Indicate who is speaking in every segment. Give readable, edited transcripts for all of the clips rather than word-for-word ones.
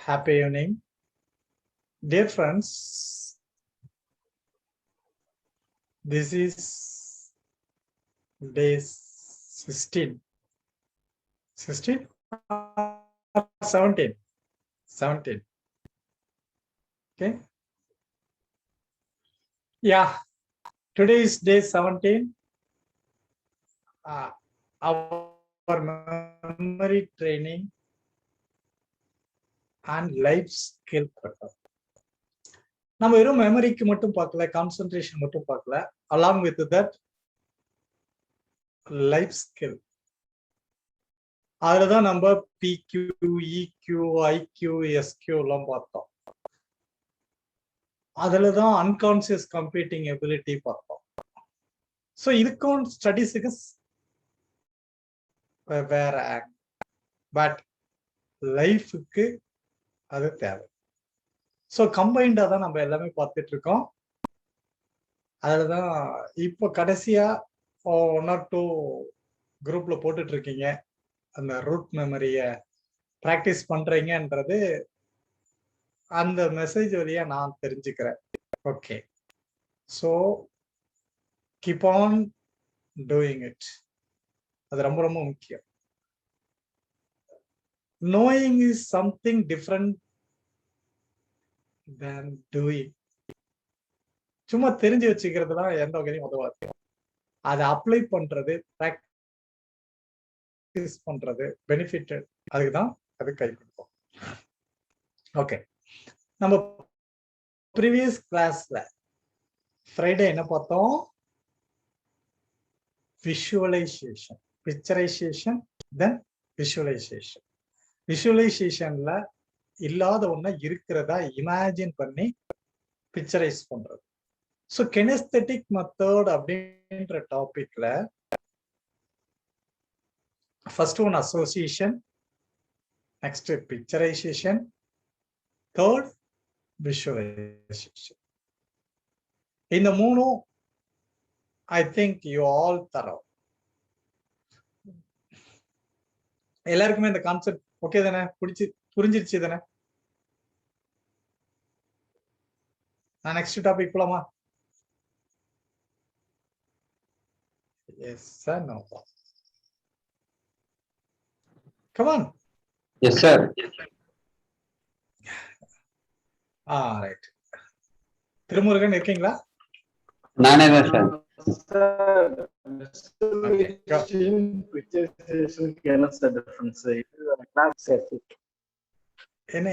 Speaker 1: Happy evening. Dear friends, this is day 16. 16 or 17? 17. Okay. Yeah. Today is day 17. Our memory training and life skill. நம்ம வெறும் மெமரிக்கு மட்டும் பார்க்கல, concentration மட்டும் பார்க்கல, along with that life skill. அதுலதான் நம்ம பிக்யூ, இக்யூ, ஐக்யூ, எஸ்கியூ எல்லாம் பார்த்தோம். அதுலதான் அன்கான்சியஸ் கம்ப்யூட்டிங் எபிலிட்டி பார்த்தோம். ஸோ இதுக்கும் ஸ்டடிஸுக்கு வேற, பட் லைஃபுக்கு அது தேவை. ஸோ கம்பைண்டா தான் நம்ம எல்லாமே பார்த்துட்டு இருக்கோம். அதுலதான் இப்போ கடைசியா 1 or 2 குரூப்ல போட்டுட்டு இருக்கீங்க. அந்த ரூட் மெமரிய பிராக்டிஸ் பண்றீங்கன்றது அந்த மெசேஜ் வழியா நான் தெரிஞ்சுக்கிறேன். Okay, so keep on doing it. அது ரொம்ப ரொம்ப முக்கியம். Knowing is something different than doing. சும்மா தெரிஞ்சு வச்சுக்கிறதுலாம் எந்த வகையிலும் உதவாது. அதை அப்ளை பண்றது, பிராக்டிஸ் பண்றது, பெனிஃபிட், அதுக்குதான் அது கை கொடுக்கும். ஓகே, நம்ம ப்ரீவியஸ் கிளாஸ்ல ஃப்ரைடே என்ன பார்த்தோம்? விஷுவலைசேஷன், பிக்சரைசேஷன், தென் விஷுவலைசேஷன். விஷுவலைசேஷன்ல இல்லாத ஒண்ண இருக்கிறதா இமேஜின் பண்ணி பிக்சரைஸ் பண்றது. ஸோ கெனஸ்தெட்டிக் மெத்தட் அப்படின்ற டாபிக்ல first one association, next picturisation, third visualisation. இந்த மூணும் ஐ திங்க் யூ ஆல் தரோ. எல்லாருக்குமே இந்த கான்செப்ட் ஓகே தானே? புரிஞ்சிருச்சு தானே? நான் நெக்ஸ்ட் டாபிக் போலாமா? Yes sir, no problem. Come on.
Speaker 2: Yes sir.
Speaker 1: Right. Thirumurugan இருக்கீங்களா?
Speaker 2: நானே தான் சார்.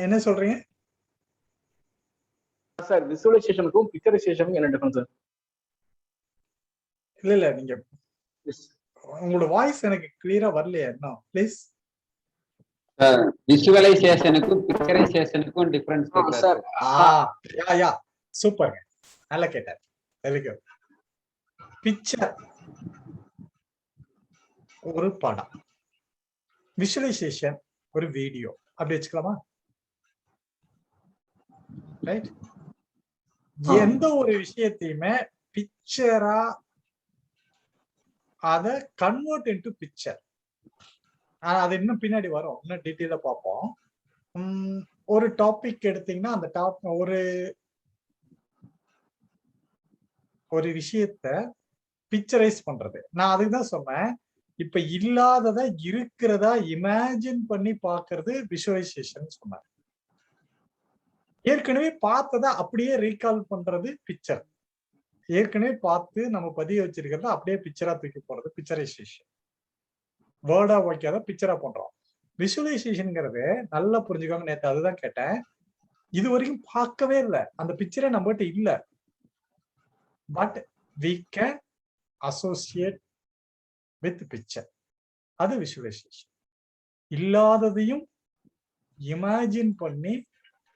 Speaker 1: என்ன சொல்றீங்க
Speaker 3: சார்? விசுவலைசேஷனுக்கும் பிக்சரைசேஷனுக்கும் என்ன டிஃபரன்ஸ் சார்?
Speaker 1: இல்ல நீங்க உங்களோட வாய்ஸ் எனக்கு கிளியரா வரலையா? என்ன ப்ளீஸ்.
Speaker 2: விசுவலைசேஷனுக்கும் பிக்சரைசேஷனுக்கும் டிஃபரன்ஸ் கேக்குறேன்
Speaker 3: சார்.
Speaker 1: யா சூப்பர், நல்லா கேட்டார். Very good. பிக்சர் ஒரு படம், விஷுவலைசேஷன் ஒரு வீடியோ, அப்படி வச்சுக்கலாமா? ரைட். எந்த ஒரு விஷயத்தையுமே பிக்சரா அத கன்வெர்ட் இன்டு பிக்சர். அது இன்னும் பின்னாடி வரும், இன்னும் டீட்டெயிலா பார்ப்போம். ஒரு டாபிக் எடுத்தீங்கன்னா அந்த ஒரு விஷயத்த பிக்சரைஸ் பண்றது. நான் அதுக்குதான் சொன்னேன், இப்ப இல்லாததா இருக்கிறதா இமேஜின் பண்ணி பாக்குறது விஷுவலைசேஷன் சொன்னார். ஏற்கனவே பார்த்ததை அப்படியே ரீகால் பண்றது பிக்சர். ஏற்கனவே பார்த்து நம்ம பதிய வச்சிருக்கிறத அப்படியே பிக்சரா தூக்கி போறது பிக்சரைசேஷன். வேர்டா வைக்காத பிக்சரா பண்றோம். விஷுவலைசேஷன்ங்கிறது நல்லா புரிஞ்சுக்கோங்க. நேற்று அதுதான் கேட்டேன். இது வரைக்கும் பார்க்கவே இல்லை, அந்த பிக்சரே நம்ம கிட்ட இல்ல, but we can associate with picture. அது விஷுவலைசேஷன். இல்லாததையும் இமேஜின் பண்ணி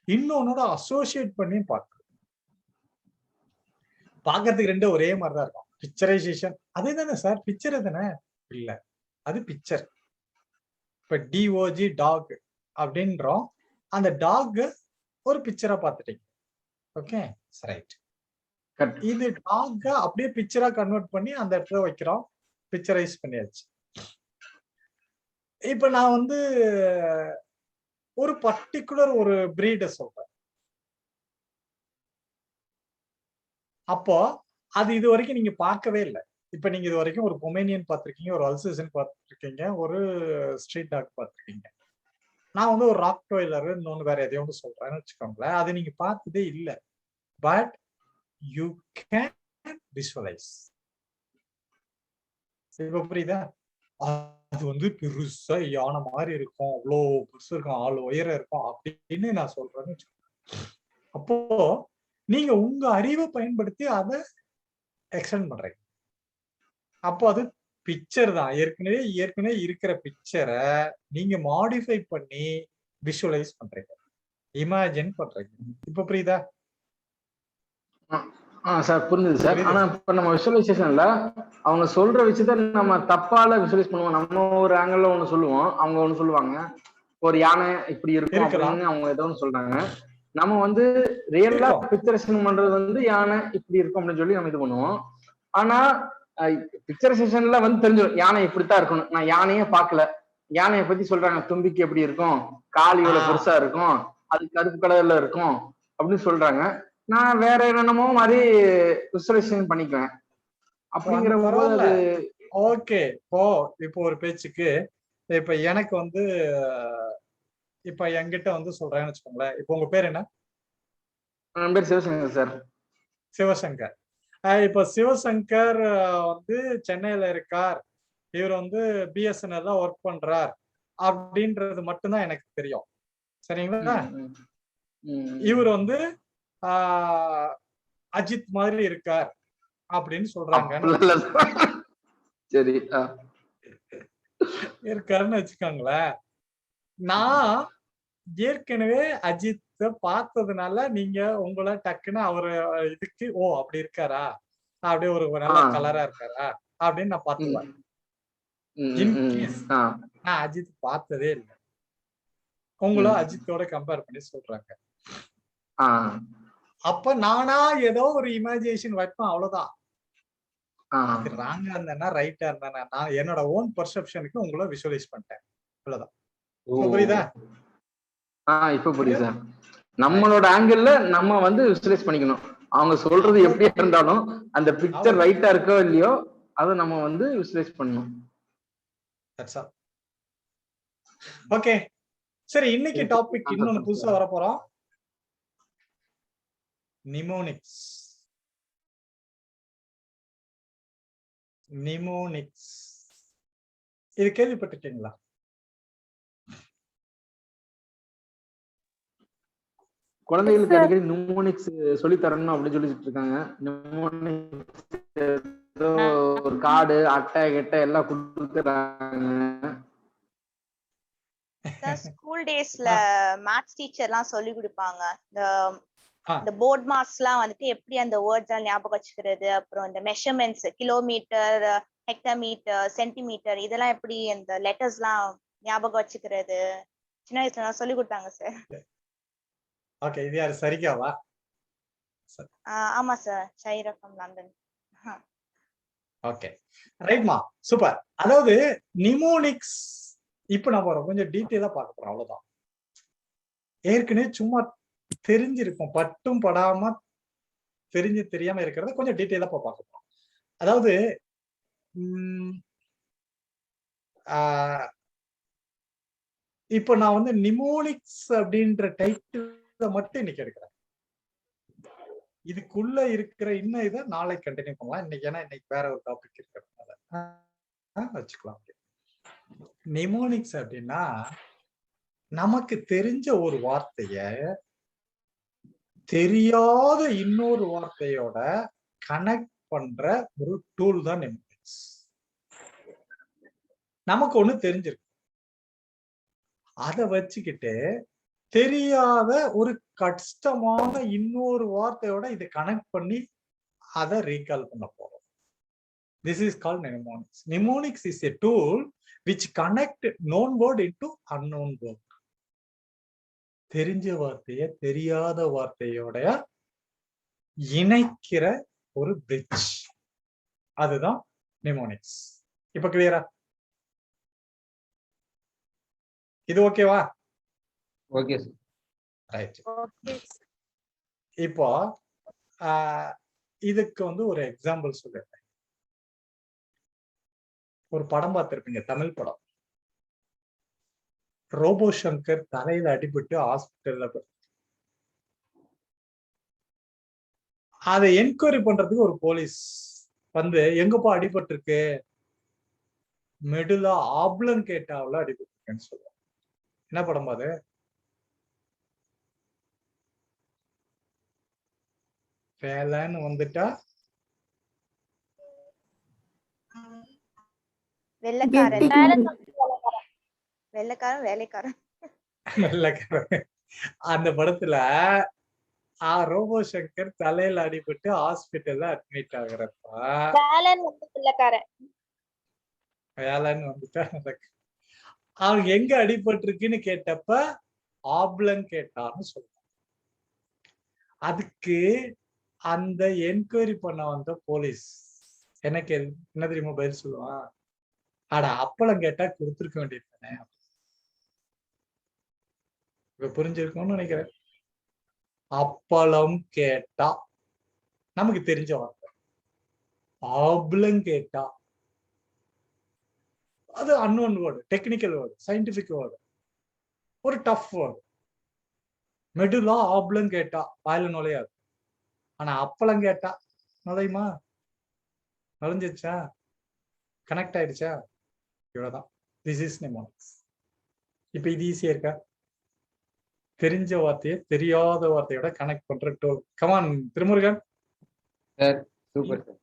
Speaker 1: இன்னொன்னோட அசோசியேட் பண்ணி பார்க்கறதுக்கு ரெண்டு ஒரே மாதிரிதான் இருக்கும். பிக்சரைசேஷன் அதே தானே சார்? பிக்சர் தானே? இல்ல, அது பிக்சர். இப்ப டிஓஜி டாக் அப்படின்றோம், அந்த டாக் ஒரு பிக்சரா பார்த்துட்டீங்க. Okay, right. இது டாக அப்படியே பிக்சரா கன்வெர்ட் பண்ணி அந்த இடத்துல வைக்கிறோம், பிக்சரைஸ் பண்ணியாச்சு. இப்ப நான் ஒரு பர்டிகுலர் ஒரு பிரீட சொல்றேன். அப்போ அது இது வரைக்கும் நீங்க பார்க்கவே இல்லை. இப்ப நீங்க இது வரைக்கும் ஒரு பொமேனியன் பார்த்திருக்கீங்க, ஒரு அல்சேஷன் பார்த்திருக்கீங்க, ஒரு ஸ்ட்ரீட் டாக் பார்த்திருக்கீங்க. நான் வந்து ஒரு ராக் டோய்லர் இன்னொன்னு வேற எதையோ ஒன்று சொல்றேன்னு வச்சுக்கோங்களேன். அது நீங்க பார்த்ததே இல்லை. But you can visualise. இப்ப புரியுதா? அது வந்து பெருசா யானை மாதிரி இருக்கும், அவ்வளோ பெருசு இருக்கும், 6 உயரம் இருக்கும் அப்படின்னு நான் சொல்றேன்னு வச்சுக்கோங்க. அப்போ நீங்க உங்க அறிவை பயன்படுத்தி அதை எக்ஸ்டெண்ட் பண்றீங்க. அப்போ அது பிக்சர் தான். ஏற்கனவே இருக்கிற பிக்சரை நீங்க மாடிஃபை பண்ணி விஷுவலைஸ் பண்றீங்க, இமேஜின் பண்றீங்க. இப்ப புரியுதா?
Speaker 3: சார் புரிஞ்சுது சார். ஆனா இப்ப நம்ம விஷுவலைசேஷன்ல அவங்க சொல்ற விஷயத்த நம்ம தப்பால விஷுவலைஸ் பண்ணுவோம். நம்ம ஒரு ஆங்கிள் ஒண்ணு சொல்லுவோம், அவங்க ஒண்ணு சொல்லுவாங்க. ஒரு யானை இப்படி இருக்கும் அப்படின்னு அவங்க ஏதோ ஒன்று சொல்றாங்க. நம்ம வந்து ரியலா பிக்சரைசேஷன் பண்றது வந்து யானை இப்படி இருக்கும் அப்படின்னு சொல்லி நம்ம இது பண்ணுவோம். ஆனா பிக்சரைசேஷன்ல வந்து தெரிஞ்சிடும் யானை இப்படித்தான் இருக்கணும். நான் யானையே பார்க்கல, யானையை பத்தி சொல்றாங்க, தும்பிக்கை எப்படி இருக்கும், கால் இவ்வளவு பெருசா இருக்கும், அது கருப்பு கலர்ல இருக்கும் அப்படின்னு சொல்றாங்க. நான் வேற என்னென்னமோ மாதிரி விசுவலைசேஷன் பண்ணிக்குவேன். அப்படிங்கிற போது
Speaker 1: ஓகே. இப்போ ஒரு பேச்சுக்கு இப்ப எனக்கு வந்து இப்ப என்கிட்ட வந்து சொல்றேன்னு வச்சுக்கோங்களேன். இப்போ உங்க பேர் என்ன?
Speaker 3: என் பேர் சிவசங்கர் சார்.
Speaker 1: சிவசங்கர். இப்ப சிவசங்கர் வந்து சென்னையில இருக்கார், இவர் வந்து பிஎஸ்என்எல்ல ஒர்க் பண்றார் அப்படின்றது மட்டும்தான் எனக்கு தெரியும். சரிங்களா? இவர் வந்து அஜித் மாதிரி இருக்கார் அப்படின்னு சொல்றாங்க.
Speaker 3: சரி
Speaker 1: இருக்காருன்னு வச்சுக்கோங்களேன். நான் ஏற்கனவே அஜித்தை பார்த்ததுனால நீங்க உங்களை டக்குன்னு அவரு இதுக்கு அப்படி இருக்காரா, அப்படியே ஒரு நல்ல கலரா இருக்காரா அப்படின்னு நான் பார்த்துவேன். இன்கேஸ் நான் அஜித் பார்த்ததே இல்லை, உங்களும் அஜித்தோட கம்பேர் பண்ணி சொல்றாங்க. அப்ப நானா ஏதோ ஒரு இமேஜினேஷன் வைப்பேன், அவ்வளவுதான். அது ராங்கா இருந்தா ரைட்டா இருந்தா நான் என்னோட ஓன் பர்செப்ஷனுக்கு உங்களை விஷுவலைஸ் பண்ணிட்டேன், அவ்வளவுதான். புரியுதா?
Speaker 3: இப்ப புரியுது சார். நம்மளோட ஆங்கிள் நம்ம வந்து விஷுவலைஸ் பண்ணிக்கணும். அவங்க சொல்றது எப்படியா இருந்தாலும் அந்த பிக்சர் ரைட்டா இருக்கோ இல்லையோ அதை நம்ம வந்து விஷுவலைஸ் பண்ணணும்.
Speaker 1: ஓகே, சரி. இன்னைக்கு டாபிக் இன்னொன்னு புதுசா வர போறோம், நிமோனிக்ஸ். இது கேள்விப்பட்டிருக்கீங்களா?
Speaker 3: குழந்தைகளுக்கு அடிக்கடி நிமோனிக்ஸ் சொல்லி தரணும் அப்படின்னு சொல்லிட்டு இருக்காங்க. நிமோனிக்ஸ் ஏதோ ஒரு கார்டு அட்டை கெட்டை எல்லாம் கொடுத்துறாங்க.
Speaker 4: ஸ்கூல் டேஸ்ல மேத்ஸ் டீச்சர்லாம் சொல்லி கொடுப்பாங்க. இந்த போர்ட் மார்க்ஸ்லாம் வந்துட்டு எப்படி அந்த வேர்ட்ஸ் எல்லாம் ஞாபகம் வச்சுக்கிறது, அப்புறம் இந்த மெஷர்மெண்ட்ஸ், கிலோமீட்டர், ஹெக்டோமீட்டர், சென்டிமீட்டர், இதெல்லாம் எப்படி அந்த லெட்டர்ஸ்லாம் ஞாபகம் வச்சுக்கிறது சின்ன வயசுல சொல்லி கொடுத்தாங்க சார்.
Speaker 1: ஓகே, இது யாரு, சரிகாவா?
Speaker 4: ஆமா sir, Shaira from London.
Speaker 1: Okay, ரைட்மா, சூப்பர். அதாவது நிமோனிக்ஸ் இப்ப நம்ம கொஞ்சம் டீட்டெயிலா பார்க்க போறோம், அவ்வளவுதான். ஏற்கனவே சும்மா தெரிஞ்சிருக்கும், பட்டும் படாம தெரியாம இருக்கிறத கொஞ்சம் டீட்டெயிலா பார்க்க போறோம். அதாவது இப்ப நான் வந்து நிமோனிக்ஸ் அப்படின்ற டைட்டில் மட்டும் இன்னைக்கு எடுக்கிறேன். இதுக்குள்ள இருக்கிற இன்னும் இதை நாளைக்கு கண்டினியூ பண்ணலாம். இன்னைக்கு ஏன்னா இன்னைக்கு வேற ஒரு டாபிக் இருக்கிறதுனால வச்சுக்கலாம். நிமோனிக்ஸ் அப்படின்னா நமக்கு தெரிஞ்ச ஒரு வார்த்தைய தெரியாத இன்னொரு வார்த்தையோட கனெக்ட் பண்ற ஒரு டூல் தான் நிமோனிக்ஸ். நமக்கு ஒண்ணு தெரிஞ்சிருக்கு, அதை வச்சுக்கிட்டு தெரியாத ஒரு கஷ்டமான இன்னொரு வார்த்தையோட இதை கனெக்ட் பண்ணி அதை ரீகால் பண்ண போறோம். This is called mnemonics. Mnemonics is a tool which connect known word into unknown word. தெரிஞ்ச வார்த்தைய தெரியாத வார்த்தையோட இணைக்கிற ஒரு பிரிட்ஜ், அதுதான் mnemonics. இப்ப கிளியரா? இது ஓகேவா?
Speaker 2: Okay sir.
Speaker 1: ரைட்.
Speaker 5: ஓகே
Speaker 1: இப்போ இதுக்கு வந்து ஒரு எக்ஸாம்பிள் சொல்லிடுறேன். ஒரு படம் பார்த்திருப்பீங்க, தமிழ் படம். ரோபோ சங்கர் தலையில அடிபட்டு ஹாஸ்பிட்டல்ல அதை என்கொயரி பண்றதுக்கு ஒரு போலீஸ் வந்து எங்கப்பா அடிபட்டு இருக்கு, மெடுலா ஆப்லங்கேட்டாவில் அடிபட்டு இருக்குன்னு சொல்லுவாங்க. என்ன படம் அது? வேலைன்னு வந்துட்டா
Speaker 4: வெள்ளைக்காரன் வெள்ளைக்காரன் வேலைக்காரன்.
Speaker 1: அந்த படத்துல ரோபோ சங்கர் தலையில அடிபட்டு ஹாஸ்பிட்டல்ல அட்மிட் ஆகுறப்ப வேலைன்னு வந்துட்டா அவனுக்கு எங்க அடிபட்டு இருக்குன்னு கேட்டப்ப ஆப்லங்கேட்டான்னு சொல்லுவாங்க. அதுக்கு அந்த என்கொயரி பண்ண வந்த போலீஸ் எனக்கு என்ன தெரியுமா பதில் சொல்லுவான்? அட அப்பளம் கேட்டா கொடுத்துருக்க வேண்டியது தானே. இப்ப புரிஞ்சிருக்கும்னு நினைக்கிறேன். அப்பளம் கேட்டா நமக்கு தெரிஞ்ச வார்த்தை, ஆப்ளம் கேட்டா அது unknown word, technical word, scientific word, ஒரு டஃப் வேர்டு. மெடுலா ஆப்ளம் கேட்டா வாயில நுழையாது. ஆனா அப்பளம் கேட்டா நுழையுமா? நுழைஞ்சிருச்சா? கனெக்ட் ஆயிடுச்சா? இவ்வளவுதான். This is mnemonics. இப்ப இது ஈஸியா இருக்கா? தெரிஞ்ச வார்த்தையை தெரியாத வார்த்தையோட கனெக்ட் பண்ற tool. Come on Thirumurugan.
Speaker 2: Sir super sir.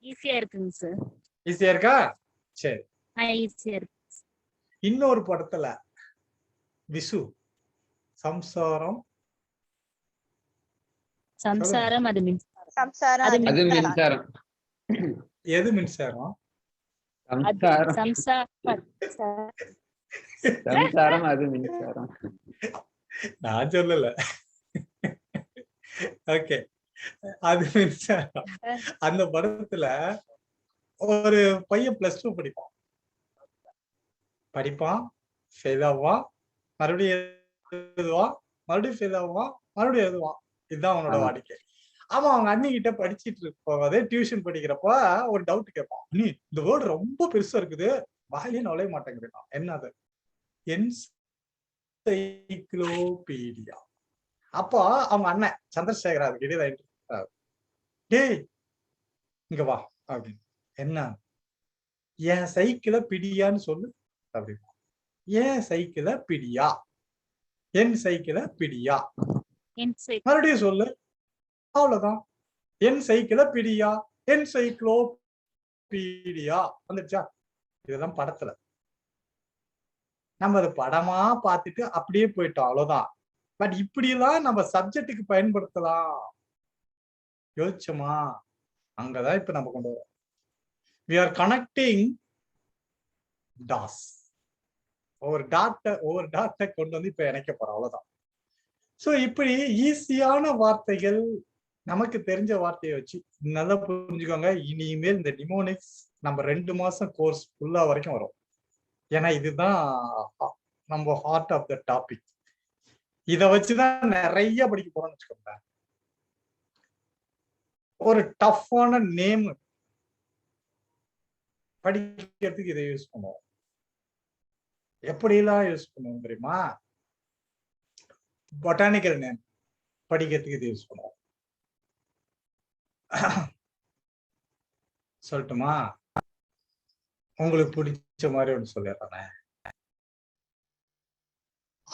Speaker 5: ஈஸியா இருக்குங்க சார்.
Speaker 1: ஈஸியா இருக்கா? சரி.
Speaker 5: ஈஸியா இருக்கு.
Speaker 1: இன்னொரு படத்துல விசு சம்சாரம்
Speaker 5: சம்சாரம் அது மின்சாரம்.
Speaker 4: சம்சாரம்
Speaker 2: அது மின்சாரம்.
Speaker 1: எது மின்சாரம்?
Speaker 2: சம்சாரம் சம்சாரம் அது மின்சாரம்.
Speaker 1: நான் சொல்லல. ஓகே, அது மின்சாரம். அந்த படத்துல ஒரு பையன் +2 படிப்பான், ஃபெயில் ஆவான், மறுபடியும் எழுதுவான், மறுபடியும் ஃபெயில் ஆவான், மறுபடியும் எழுதுவான். இதுதான் அவனோட வாடிக்கை. அவன் அவங்க அண்ணி கிட்ட படிச்சுட்டு இருப்போம், டியூஷன் படிக்கிறப்ப ஒரு டவுட் கேட்பான். நீ இந்த வேர்டு ரொம்ப பெருசா இருக்குது, வாயிலே நுழைய மாட்டேங்குது. என்னது? என்சைக்ளோபீடியா. அப்போ அவங்க அண்ணன் சந்திரசேகர் கிட்ட டேய் இங்க வா அப்படின்னு. என்ன? என் சைக்கிள பிடியான்னு சொல்லு அப்படின்னு. ஏன் சைக்கிள பிடியா? என் சைக்கிள பிடியா? மறுபடியும் சொல்லு. அவ்வளவுதான். என் சைக்கிள பிடியா, என்சைக்ளோபீடியா வந்துடுச்சா? இதுதான் படத்துல. நம்ம அது படமா பார்த்துட்டு அப்படியே போயிட்டோம், அவ்வளவுதான். பட் இப்படி எல்லாம் நம்ம சப்ஜெக்டுக்கு பயன்படுத்தலாம். யோசிச்சோமா? அங்கதான் இப்ப நம்ம கொண்டு வரோம். We are connecting dots. ஒவ்வொரு டாட்டை கொண்டு வந்து இப்ப இணைக்க போறோம், அவ்வளவுதான். சோ இப்படி ஈஸியான வார்த்தைகள், நமக்கு தெரிஞ்ச வார்த்தையை வச்சு நல்லா புரிஞ்சுக்கோங்க. இனிமேல் இந்த நிமோனிக்ஸ் நம்ம 2 மாசம் கோர்ஸ் ஃபுல்லா வரைக்கும் வரும். ஏன்னா இதுதான் நம்ம ஹார்ட் ஆஃப் த டாபிக். இத வச்சுதான் நிறைய படிக்க போறோம்னு வச்சுக்கோங்க. ஒரு டஃப்பான நேம் படிக்கிறதுக்கு இதை யூஸ் பண்ணுவோம். எப்படிலாம் யூஸ் பண்ணுவோம் தெரியுமா? பொட்டானிக்கல் நேம் படிக்கிறதுக்கு இது யூஸ் பண்ணுவோம். சொல்லட்டுமா? உங்களுக்கு பிடிச்ச மாதிரி ஒன்று சொல்லிடுறேன்.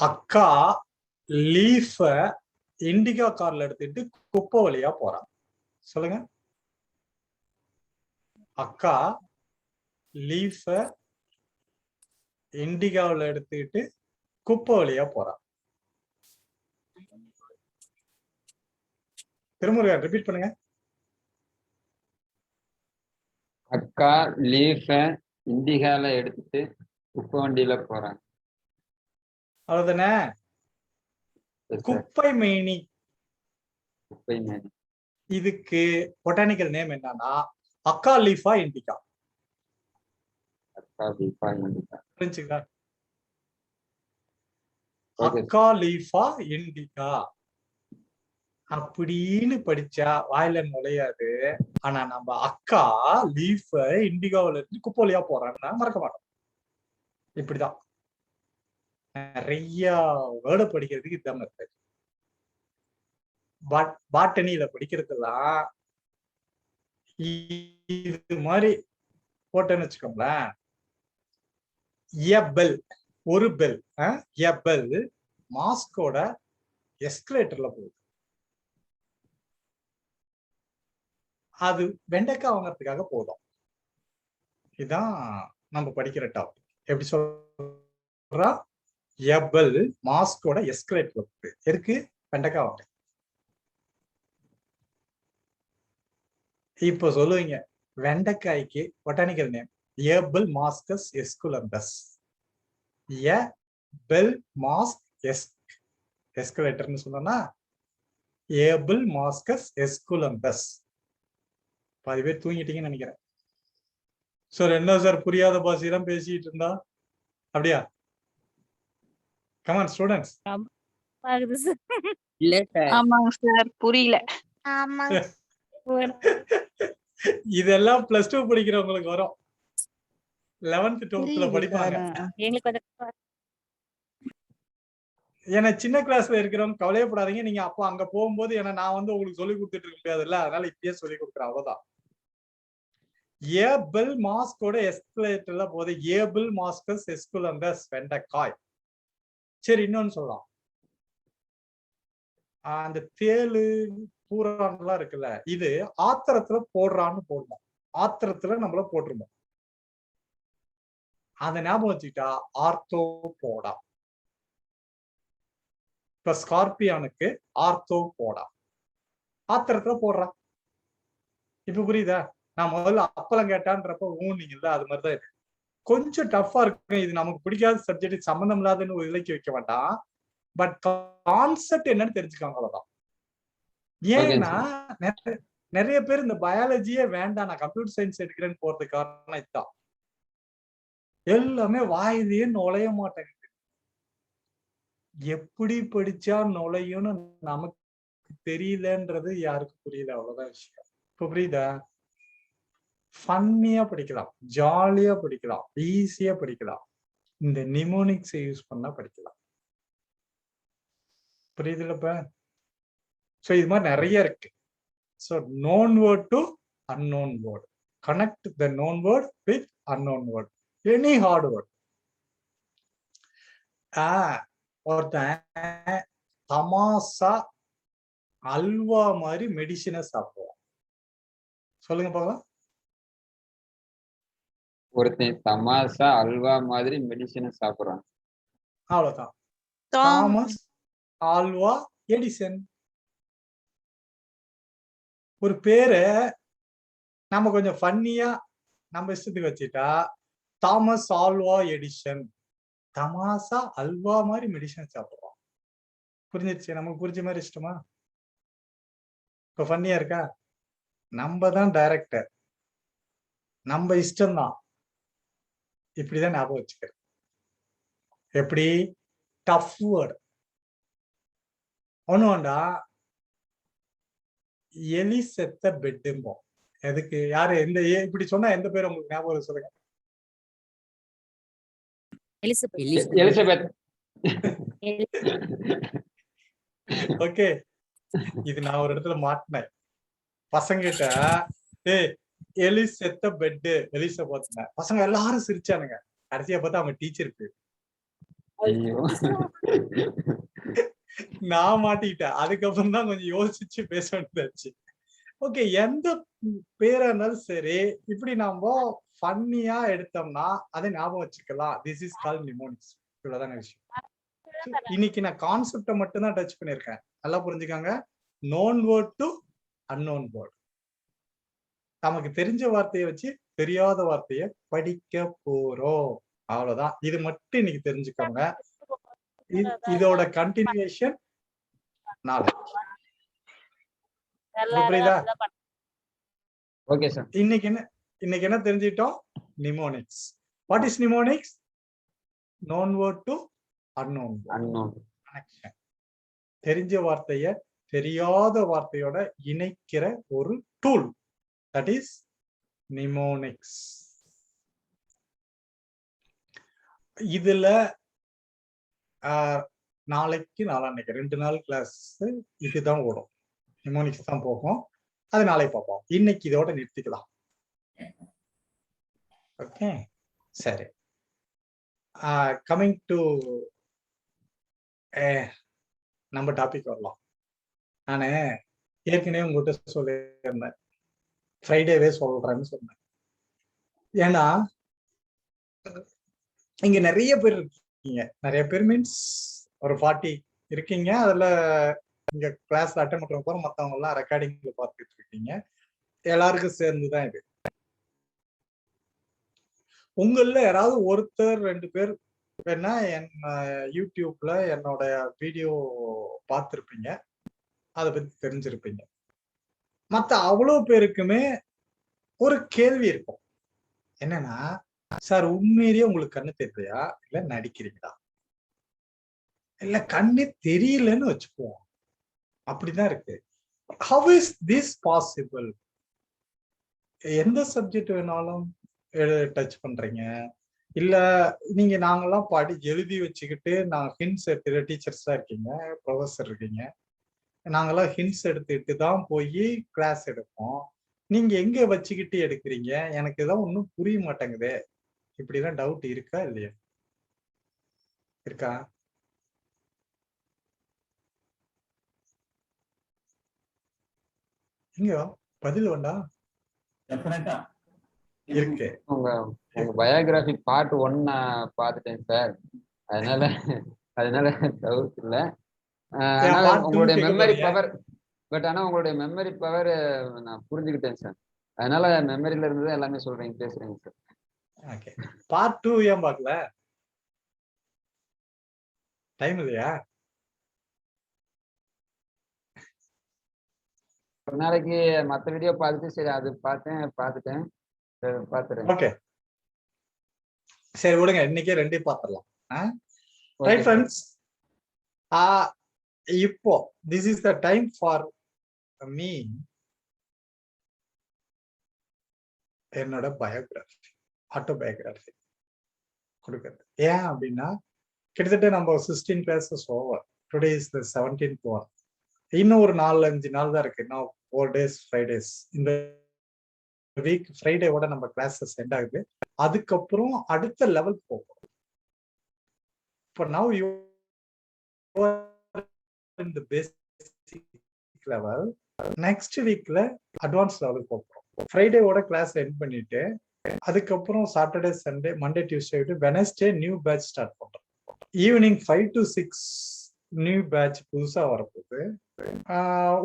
Speaker 1: அக்கா லீஃப இண்டிகா கார்ல எடுத்துட்டு குப்பை வழியா போறான். சொல்லுங்க. அக்கா லீஃப இண்டிகாவில் எடுத்துக்கிட்டு குப்பை வழியா போறான். திருமுருகன் ரிப்பீட் பண்ணுங்க.
Speaker 2: அக்கா லீஃப இண்டிகால எடுத்துட்டு குப்பை வண்டியில போறாங்க.
Speaker 1: அவ்வளவுதானே? குப்பை மேனி.
Speaker 2: குப்பை மேனி.
Speaker 1: இதுக்கு பொட்டானிக்கல் நேம் என்னன்னா அக்கா லீஃபா இண்டிகா.
Speaker 2: அக்கா லீஃபா இண்டிகா.
Speaker 1: புரிஞ்சுங்களா?
Speaker 2: Okay.
Speaker 1: அக்கா லீஃபா இண்டிகா அப்படின்னு படிச்சா வாயில நுழையாது. ஆனா நம்ம அக்கா லீஃப இண்டிகாவில இருந்து குப்போலியா போறான்னா மறக்க மாட்டோம். இப்படிதான் நிறைய வேர்டை படிக்கிறதுக்கு இதான் மெத்தட். பாட்டனியில படிக்கிறதுலாம் இது மாதிரி போட்டேன்னு வச்சுக்கோங்களேன். பெல், ஒரு பெல், பெல் மாஸ்கோட எஸ்கலேட்டர்ல போகுது. அது வெண்டைக்காய் வாங்கறதுக்காக போதும். இதுதான் நம்ம படிக்கிற டாபிக். எப்படி சொல்றா? பெல் மாஸ்கோட எஸ்கலேட்டர்ல போகுது. எதுக்கு? வெண்டைக்காய் வாங்க. இப்போ சொல்லுவீங்க வெண்டைக்காய்க்கு botanical name Abelmoschus esculentus. Bell mask எஸ்கலேட்டர்னு சொன்னா ஏபல் மாஸ்கஸ் எஸ்குலம்பஸ். பாதி பேர் தூங்கிட்டீங்கன்னு நினைக்கிறேன். சார் என்ன சார் புரியாத பாஷையெல்லாம் பேசிட்டு இருந்தா அப்படியா? Come on students.
Speaker 5: இல்ல சார்.
Speaker 6: ஆமாங்க சார், புரியல.
Speaker 1: இதெல்லாம் பிளஸ் 2 படிக்கிறவங்களுக்கு வரும். 11th 12th படிப்பாங்க. ஏன்னா சின்ன கிளாஸ்ல இருக்கிறவங்க கவலையப்படாதீங்க. நீங்க அப்போ அங்க போகும்போது ஏன்னா நான் வந்து உங்களுக்கு சொல்லி கொடுத்துட்டு இருக்க முடியாதுல்ல, அதனால இப்பயே சொல்லி கொடுக்குறேன். அவ்வளவுதான். ஏபல் மாஸ்கோட எஸ்கலேட்டர்ல போகுது. ஏபல் மாஸ்கஸ் எஸ்குலம்பஸ் வெண்டைக்காய். சரி, இன்னொன்னு சொல்லலாம். அந்த தேளு பூரான்லாம் இருக்குல்ல, இது ஆத்திரத்துல போடுறான்னு போடணும். ஆத்திரத்துல நம்மள போட்டுருந்தோம். அந்த ஞாபகம் வச்சுக்கிட்டா ஆர்த்தோ போடா. இப்ப ஸ்கார்பியானுக்கு ஆர்த்தோ போடா, ஆத்திரத்துல போடுறான். இப்ப புரியுதா? நான் முதல்ல அப்பளம் கேட்டான்றப்ப ஊனிங்கல்ல, அது மாதிரிதான் இது. கொஞ்சம் டஃபா இருக்கு. இது நமக்கு பிடிக்காத சப்ஜெக்ட், சம்பந்தம் இல்லாதன்னு ஒரு இலக்கி வைக்க வேண்டாம். பட் கான்செப்ட் என்னன்னு தெரிஞ்சுக்காங்க, அவ்வளவுதான். ஏன்னா நிறைய பேர் இந்த பயாலஜியே வேண்டாம், நான் கம்ப்யூட்டர் சயின்ஸ் எடுக்கிறேன்னு போறது காரணம் இதுதான். எல்லாமே வாயுதையே நுழைய மாட்டேங்குது. எப்படி படிச்சா நுழையும்னு நமக்கு தெரியலன்றது யாருக்கு புரியல, அவ்வளவுதான் விஷயம். இப்ப புரியுதா? ஃபன்னியா படிக்கலாம், ஜாலியா படிக்கலாம், ஈஸியா படிக்கலாம். இந்த நிமோனிக்ஸ் யூஸ் பண்ணா படிக்கலாம். புரியுதுல்லப்ப? சோ இது மாதிரி நிறைய இருக்கு. So known word to unknown word. Connect the known word with unknown word. Any hard word. ஒருத்தன் தமாசா அல்வா மாதிரி மெடிசினை சாப்பிடுவான். சொல்லுங்க பார்க்கலாம்.
Speaker 2: ஒருத்தன் தமாசா அல்வா மாதிரி மெடிசனை சாப்பிடுறான்.
Speaker 1: அவ்வளவுதான். Thomas Alva Edison. ஒரு பேரை நம்ம கொஞ்சம் ஃபன்னியா நம்ம இஷ்டத்துக்கு வச்சுட்டா தாமஸ் ஆல்வா எடிசன். தமாசா அல்வா மாதிரி மெடிசன் சாப்பிடுறோம். புரிஞ்சிருச்சு? நமக்கு புரிஞ்ச மாதிரி இஷ்டமா? இப்ப ஃபன்னியா இருக்கா? நம்ம தான் டைரக்டர், நம்ம இஷ்டம்தான். இப்படிதான் ஞாபகம் வச்சுக்கிறேன். எப்படி? டஃப் வேர்டு ஒண்ணு வேண்டா. எலி செத்த பெட்டும்போம். எதுக்கு? யாரு எந்த இப்படி சொன்னா எந்த பேர் உங்களுக்கு ஞாபகம் சொல்லுங்க.
Speaker 2: எலிசபெத்.
Speaker 1: ஓகே, இது நான் ஒரு இடத்துல மாட்டினேன் பசங்க கிட்ட. எலி செத்த பெட்டு எலிசபெத். பசங்க எல்லாரும் சிரிச்சானுங்க. கடைசியா பார்த்தா அவங்க டீச்சருக்கு. நான் மாட்டிக்கிட்டேன். அதுக்கப்புறம் தான் கொஞ்சம் யோசிச்சு பேச வேண்டியதாச்சு. ஓகே, எந்த பேரா இருந்தாலும் சரி, இப்படி நாம ஃபன்னியா எடுத்தோம்னா அதை ஞாபகம் வச்சுக்கலாம். This is call mnemonics. இவ்வளவுதான விஷயம். இன்னைக்கு நான் கான்செப்டை மட்டும் தான் டச் பண்ணிருக்கேன். நல்லா புரிஞ்சுக்காங்க. Known word to unknown word. நமக்கு தெரிஞ்ச வார்த்தையை வச்சு தெரியாத வார்த்தையை படிக்க போறோம். அவ்வளவுதான். இது மட்டும் இன்னைக்கு தெரிஞ்சுக்கோங்க. இதோட கண்டினியூஷன் நாளைக்கு. புரியுதா?
Speaker 2: Okay sir.
Speaker 1: இன்னைக்கு என்ன தெரிஞ்சிட்டோம்? Mnemonics. What is mnemonics? known word to unknown
Speaker 2: unknown.
Speaker 1: Connection. தெரிஞ்ச வார்த்தைய தெரியாத வார்த்தையோட இணைக்கிற ஒரு டூல், தட் இஸ் நிமோனிக்ஸ். இதுல நாளைக்கு நாளான்னைக்கு 2 நாள் கிளாஸ் இதுதான் ஓடும், நிமோனிக்ஸ் தான் போகும். அது நாளை பார்ப்போம். இன்னைக்கு இதோட நிறுத்திக்கலாம். ஓகே, சரி. கமிங் டு நம்ம டாபிக் வரலாம். நானு ஏற்கனவே உங்ககிட்ட சொல்லியிருந்தேன், ஃப்ரைடேவே சொல்றேன்னு சொன்னேன். ஏன்னா இங்க நிறைய பேர் இருக்கீங்க, நிறைய பேர் மீன்ஸ் ஒரு 40 இருக்கீங்க. அதுல இங்க கிளாஸ்ல அட்டன் பண்றவங்க போற மத்தவங்க எல்லாம் ரெக்கார்டிங்ல பார்த்துட்டு இருக்கீங்க. எல்லாருக்கும் சேர்ந்துதான் இது. உங்கள யாராவது ஒருத்தர் 2 பேர் வேணா என் யூடியூப்ல என்னோட வீடியோ பார்த்திருப்பீங்க, அதை பத்தி தெரிஞ்சிருப்பீங்க. மத்த அவ்வளவு பேருக்குமே ஒரு கேள்வி இருக்கும். என்னன்னா, சார் உண்மையிலேயே உங்களுக்கு கண்ணு தெரியலையா, இல்ல நடிக்கிறீங்களா, இல்ல கண்ணு தெரியலன்னு வச்சுக்குவோம், அப்படிதான் இருக்கு. How is this possible? எந்த சப்ஜெக்ட் வேணாலும் டச் பண்றீங்க, இல்ல நீங்க நாங்கெல்லாம் எழுதி வச்சுக்கிட்டு நாங்க ஹிண்ட்ஸ் எடுத்து, டீச்சர்ஸ் தான் இருக்கீங்க, ப்ரொஃபஸர் இருக்கீங்க, நாங்கெல்லாம் ஹிண்ட்ஸ் எடுத்துட்டு தான் போய் கிளாஸ் எடுப்போம். நீங்க எங்க வச்சுக்கிட்டு எடுக்கிறீங்க? எனக்கு இதான் ஒன்றும் புரிய மாட்டேங்குது. இப்படிலாம் டவுட் இருக்கா இல்லையா? இருக்கா? இங்க பதில் வேண்டாம் இருக்கு.
Speaker 2: உங்க பயோகிராஃபி பார்ட் 1 நான் பார்த்துட்டேன் சார். அதனால டவுட் இல்லை. உங்களுடைய மெமரி பவர், ஆனா உங்களுடைய மெமரி பவர் நான் புரிஞ்சுக்கிட்டேன் சார். அதனால மெமரியில இருந்து எல்லாமே சொல்றீங்க, பேசுறீங்க சார்.
Speaker 1: ஓகே, பார்ட் 2 ஏன் பார்க்கல? டைம் இல்லையா?
Speaker 2: ஒரு நாளைக்கு மற்ற வீடியோ பார்த்துட்டு சரி அது பார்த்துட்டேன் பார்த்துறேன்.
Speaker 1: ஓகே, சரி விடுங்க, இன்னைக்கே 2 பார்த்துடலாம். ரைட் ஃப்ரெண்ட்ஸ், இப்போ this is the time for me என்னோட பயோகிராஃபி, ஆட்டோபயோகிராஃபி கொடுக்குறது. ஏன் அப்படின்னா, கிட்டத்தட்ட நம்ம 16 classes over. Today is the 17th one. இன்னும் ஒரு 4-5 நாள் தான் இருக்கு. இன்னும் 4 days 5 days. இந்த வீக் ஃப்ரைடேவோட நம்ம கிளாஸஸ் எண்ட் ஆகுது. அதுக்கப்புறம் அடுத்த லெவல் போகும். இப்போ now you in the basic level, next weekல அட்வான்ஸ் லெவலுக்கு போறோம். ஃப்ரைடேவோட கிளாஸ் எண்ட் பண்ணிட்டு அதுக்கப்புறம் Saturday, Sunday, Monday, Tuesday, Wednesday new batch start பண்றோம். ஈவினிங் 5 to 6 நியூ பேட்ச் புதுசா வரப்போகுது.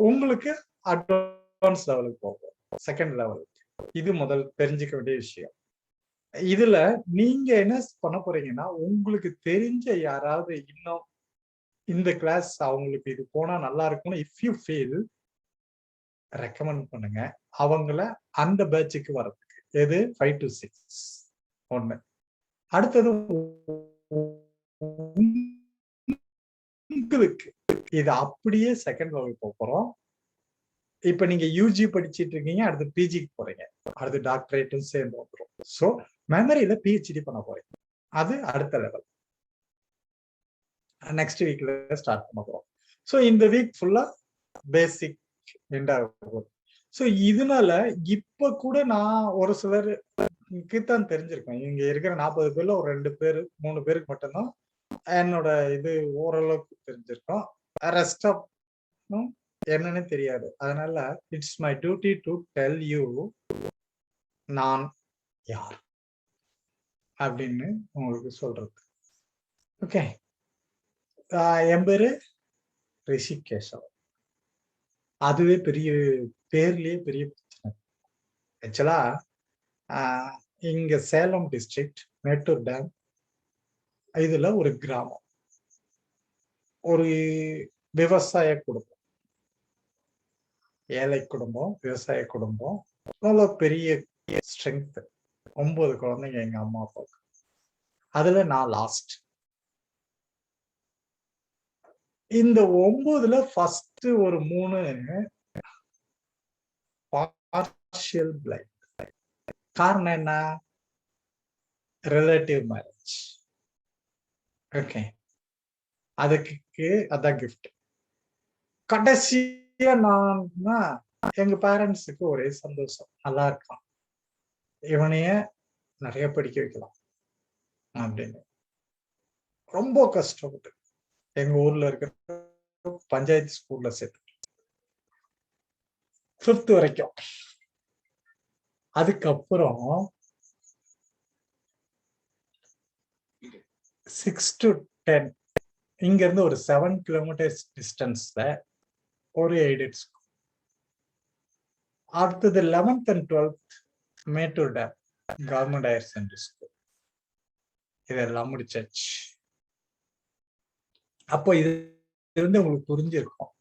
Speaker 1: உங்களுக்கு அட்வான்ஸ் லெவலுக்கு போகும், செகண்ட் லெவலுக்கு. இது முதல் தெரிஞ்சுக்க வேண்டிய விஷயம். இதுல நீங்க என்ன பண்ண போறீங்கன்னா, உங்களுக்கு தெரிஞ்ச யாராவது இன்னும் இந்த கிளாஸ் அவங்களுக்கு இது போனா நல்லா இருக்கும்னு இஃப் யூ ஃபீல் ரெக்கமெண்ட் பண்ணுங்க. அவங்கள அந்த பேட்சுக்கு வரதுக்கு. எது 5 to 6 ஒண்ணு. அடுத்தது உங்களுக்கு இது அப்படியே செகண்ட் லெவல் போறோம். இப்ப நீங்க யூஜி படிச்சிட்டு இருக்கீங்க, அடுத்து பிஜிக்கு போறீங்க, அடுத்து டாக்டரேட்டும் சேர்ந்து வந்துடும். ஸோ மெமரியில பிஹெச்டி பண்ண போறீங்க. அது அடுத்த லெவல் நெக்ஸ்ட் வீக்ல ஸ்டார்ட் பண்ண போறோம். ஸோ இந்த வீக் ஃபுல்லா பேசிக் எண்ட் ஆகும். ஸோ இதனால இப்ப கூட நான் ஒரு சிலருக்குத்தான் தெரிஞ்சிருக்கேன். இங்க இருக்கிற 40 பேர்ல ஒரு 2 பேர் 3 பேருக்கு மட்டும்தான் என்னோட இது ஓரளவுக்கு தெரிஞ்சிருக்கோம். ரெஸ்ட் ஆஃப் என்னன்னு தெரியாது. அதனால it's my duty to tell you நான் யார் அப்படின்னு உங்களுக்கு சொல்றது. ஓகே, என் பேரு ரிஷிகேஷவ். அதுவே பெரிய பேர்லயே பெரிய பிரச்சனை. ஆக்சுவலா இங்க சேலம் டிஸ்ட்ரிக்ட் மேட்டூர் டேம் இதுல ஒரு கிராமம், ஒரு விவசாய குடும்பம், ஏழை குடும்பம், விவசாய குடும்பம். நல்ல பெரிய ஸ்ட்ரென்த். 9 குழந்தைங்க எங்க அம்மா அப்பாவுக்கு. அதுல நான் லாஸ்ட். இந்த 9ல ஃபர்ஸ்ட் ஒரு 3 பார்ஷியல் பிளைண்ட். காரணம் என்ன? Relative marriage. ஓகே, அதுக்கு அதான் கிஃப்ட். கடைசியா நான் எங்க பேரண்ட்ஸுக்கு ஒரே சந்தோஷம், நல்லா இருக்கான், இவனைய நிறைய படிக்க வைக்கலாம் அப்படின்னு. ரொம்ப கஷ்டப்பட்டு எங்க ஊர்ல இருக்கிற பஞ்சாயத்து ஸ்கூல்ல சேர்த்து 5th வரைக்கும். அதுக்கப்புறம் 6 to 10 இங்க இருந்து ஒரு 7 kilometers டிஸ்டன்ஸ்ல ஒரு எய்டட் ஸ்கூல். அடுத்தது 11th and 12th Mettur dam government higher secondary school. இதெல்லாம் முடிச்சாச்சு. அப்போ இது இருந்து உங்களுக்கு புரிஞ்சிருக்கும்,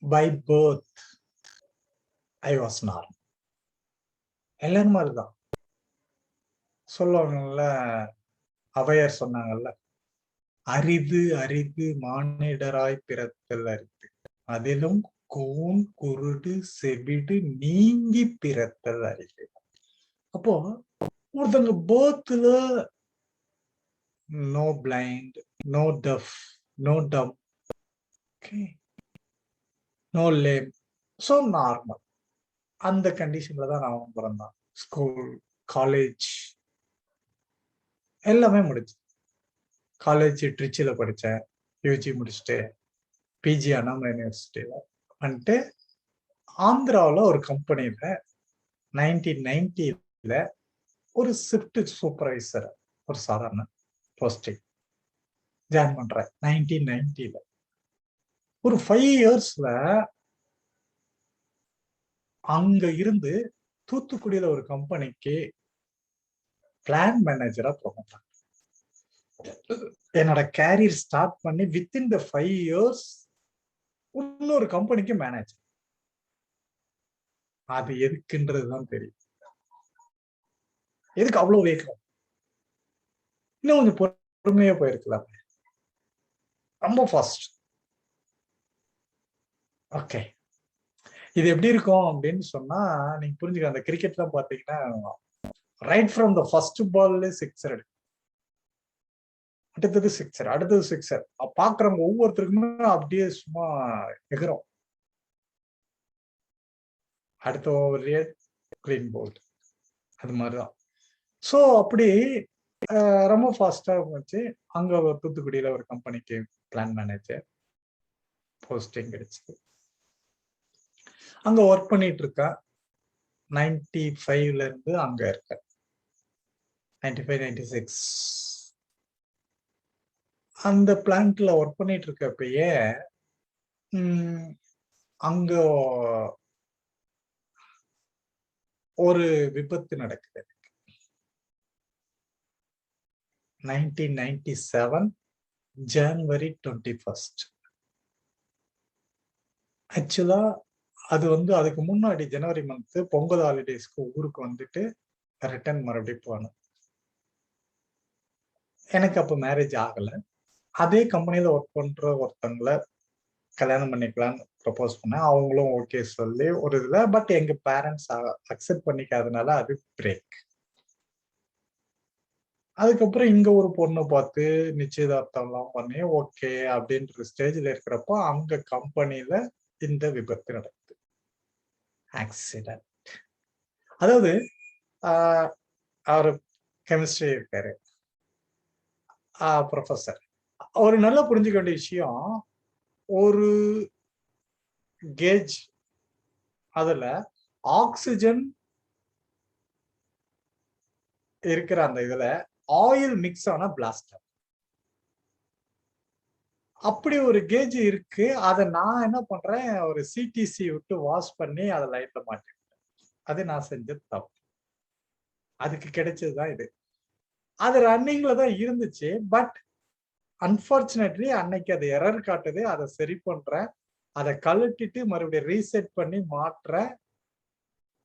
Speaker 1: by birth I was normal. எல்லாரும் மாதிரிதான் சொல்லுவாங்கல்ல, அவையார் சொன்னாங்கல்ல, அரிது அரிது மானிடராய் பிறத்தல் அரிது, அதிலும் கூன் குருடு செவிடு நீங்கி பிறத்தல் அரிது. அப்போ ஒருத்தங்க பர்த்ல no blind, no deaf, no dumb, no lame, so normal. அந்த கண்டிஷன்ல தான் நான் பிறந்தான். ஸ்கூல், காலேஜ் எல்லாமே முடிச்சு. காலேஜ் ட்ரிச்சில படித்தேன், யூஜி முடிச்சுட்டு பிஜி அண்ணாமலை யூனிவர்சிட்டியில வந்துட்டு ஆந்திராவில் ஒரு கம்பெனியில 1990ல ஒரு ஷிஃப்ட் சூப்பர்வைசர், ஒரு சாதாரண போஸ்டிங் ஜாயின் பண்றேன் 1990ல. ஒரு 5 இயர்ஸ்ல அங்க இருந்து தூத்துக்குடியில ஒரு கம்பெனிக்கு பிளான் மேனேஜரா ப்ரொமோட். என்னோட கேரியர் ஸ்டார்ட் பண்ணி வித்தின் த 5 இயர்ஸ் இன்னொரு கம்பெனிக்கு மேனேஜர். அது எதுக்குன்றதுதான் தெரியும். எதுக்கு அவ்வளவு வேகம்? இன்னும் கொஞ்சம் பொறுமையா போயிருக்கலாம். ரொம்ப ஃபாஸ்ட். ஓகே, இது எப்படி இருக்கும் அப்படின்னு சொன்னா நீங்க புரிஞ்சுக்க. அந்த கிரிக்கெட் எல்லாம் பாத்தீங்கன்னா ரைட் ஃப்ரம் த ஃபர்ஸ்ட் பால்ல சிக்ஸர், அடுத்தது சிக்ஸர், அடுத்தது சிக்ஸர். பாக்குறவங்க ஒவ்வொருத்தருக்குமே அப்படியே சும்மா எகிறோம். அடுத்த ஓவர்லயே கிரீன் போல்ட், அது மாதிரிதான். ஸோ அப்படி ரொம்ப ஃபாஸ்டா இருந்துச்சு. அங்க தூத்துக்குடியில ஒரு கம்பெனிக்கு பிளான் மேனேஜர் போஸ்டிங் கிடைச்சது. அங்க ஒர்க் பண்ணிட்டு இருக்கா. 95ல இருந்து அங்க இருக்க 95, 96 அந்த பிளான்ட்ல ஒர்க் பண்ணிட்டு இருக்கப்பயே அங்க ஒரு விபத்து நடக்குது. 1997 ஜனவரி 21. ஆக்சுவலா அது அதுக்கு முன்னாடி ஜனவரி மந்த் பொங்கல் ஹாலிடேஸ்க்கு ஊருக்கு வந்துட்டு ரிட்டர்ன் மறுபடியும் போனோம். எனக்கு அப்ப மேரேஜ் ஆகல. அதே கம்பெனில ஒர்க் பண்ற ஒருத்தவங்களை கல்யாணம் பண்ணிக்கலாம்னு ப்ரப்போஸ் பண்ண, அவங்களும் ஓகே சொல்லி ஒரு இதுல, பட் எங்க பேரண்ட்ஸ் அக்செப்ட் பண்ணிக்காதனால அது பிரேக். அதுக்கப்புறம் இங்க ஒரு பொண்ணு பார்த்து நிச்சயதார்த்தம் எல்லாம் பண்ணி ஓகே அப்படின்ற ஸ்டேஜ்ல இருக்கிறப்போ அங்க கம்பெனில இந்த விபத்து நடக்குது. ஆக்சிடென்ட். அதாவது அவரு கெமிஸ்ட்ரி இருக்காரு, ப்ரொஃபசர். ஒரு நல்லா புரிஞ்சுக்க வேண்டிய விஷயம், ஒரு கேஜ் அதுல ஆக்சிஜன் இருக்கிற அந்த இதுல ஆயில் மிக்ஸ் ஆன பிளாஸ்டர். அப்படி ஒரு கேஜ் இருக்கு. அதை நான் என்ன பண்றேன், ஒரு சிடிசி விட்டு வாஷ் பண்ணி அதை லைட்ல மாட்டிட்டேன். அது நான் செஞ்சது தப்பு. அதுக்கு கிடைச்சதுதான் இது. அது ரன்னிங்ல தான் இருந்துச்சு. பட் அன்பார்ச்சுனேட்லி அன்னைக்கு அது எரர் காட்டுது. அதை சரி பண்றேன், அதை கழட்டிட்டு மறுபடியும் ரீசெட் பண்ணி மாட்டுறேன்,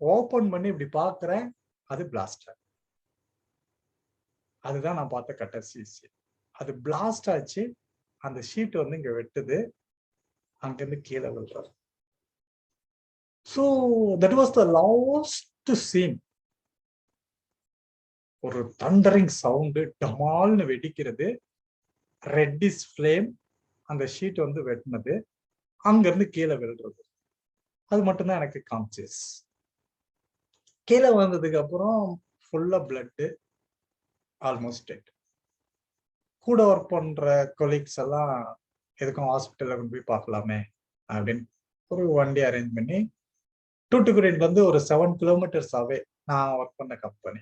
Speaker 1: ஓபன் பண்ணி இப்படி பாக்குறேன், அது பிளாஸ்டர். அதுதான் நான் பார்த்த கடைசி விஷயம். அது பிளாஸ்ட் ஆச்சு. அந்த ஷீட் வந்து இங்க வெட்டுது, அங்கிருந்து கீழே விழுறாரு. So that was the last scene. ஒரு தண்டரிங் சவுண்டு, டமால்னு வெடிக்கிறது, ரெட் இஸ் ஃப்ளேம், அந்த ஷீட் வந்து வெட்டினது, அங்கிருந்து கீழே விழுறது. அது மட்டும்தான் எனக்கு கான்சியஸ். கீழே வந்ததுக்கு அப்புறம் ஃபுல்லா பிளட், ஆல்மோஸ்ட் டெட். கூட ஒர்க் பண்ற கொலீக்ஸ் எல்லாம் எதுக்கும் ஹாஸ்பிட்டல்ல கொண்டு போய் பார்க்கலாமே அப்படின்னு ஒரு வண்டி அரேஞ்ச் பண்ணி, டூட்டுக்குடியில இருந்து ஒரு 7 கிலோமீட்டர்ஸ் அவே நான் ஒர்க் பண்ண கம்பெனி,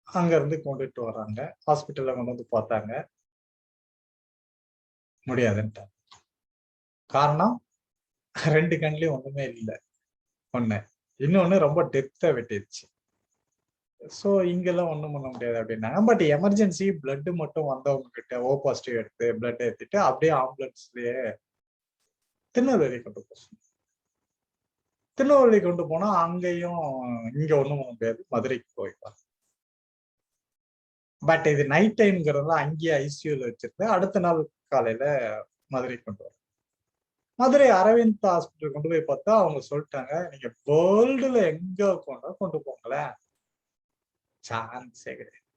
Speaker 1: அங்க இருந்து கொண்டுட்டு வராங்க. ஹாஸ்பிட்டல்ல கொண்டு வந்து பார்த்தாங்க, முடியாதுன்ட்டாங்க. காரணம் 2 கண்லயும் ஒண்ணுமே இல்லை. ஒண்ணு, இன்னொன்னு ரொம்ப டெப்தா வெட்டிடுச்சு. ஸோ இங்கெல்லாம் ஒண்ணும் பண்ண முடியாது அப்படின்னாங்க. பட் எமர்ஜென்சி பிளட் மட்டும் வந்தவங்க கிட்ட ஓ பாசிட்டிவ் எடுத்து பிளட் ஏற்றிட்டு அப்படியே ஆம்புலன்ஸ்லயே திருநெல்வேலி கொண்டு போச்சு. திருநெல்வேலி கொண்டு போனா அங்கேயும் இங்க ஒண்ணும் பண்ண முடியாது, மதுரைக்கு போய்ப்பாங்க. பட் இது நைட் டைம்ங்கிறதுல அங்கேயே ஐசியூல வச்சிருந்து அடுத்த நாள் காலையில மதுரைக்கு கொண்டு வரும். மதுரை அரவிந்த் ஹாஸ்பிட்டல் கொண்டு போய் பார்த்தா அவங்க சொல்லிட்டாங்க, நீங்க வேர்ல்டுல எங்க கொண்டு போங்களேன், சான்ஸே கிடையாது.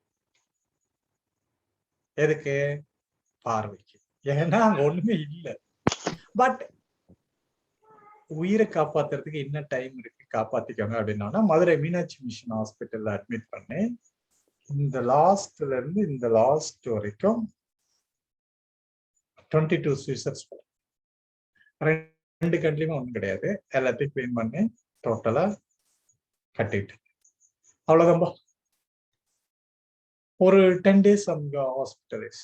Speaker 1: எதுக்கு? பார்வைக்கு. ஏன்னா அங்க ஒண்ணுமே இல்லை. பட் உயிரை காப்பாத்துறதுக்கு என்ன டைம் இருக்கு, காப்பாத்திக்கோங்க அப்படின்னா மதுரை மீனாட்சி மிஷன் ஹாஸ்பிட்டல்ல அட்மிட் பண்ணி இந்த லாஸ்ட்ல இருந்து இந்த லாஸ்ட் வரைக்கும் 22 சீசர்ஸ். 2 கண்ட்ரியுமே ஒண்ணும் கிடையாது, எல்லாத்தையும் கிளீன் பண்ணி டோட்டலா கட்டிட்டு அவ்வளவுதான்பா. ஒரு 10 days அங்க ஹாஸ்பிட்டலைஸ்.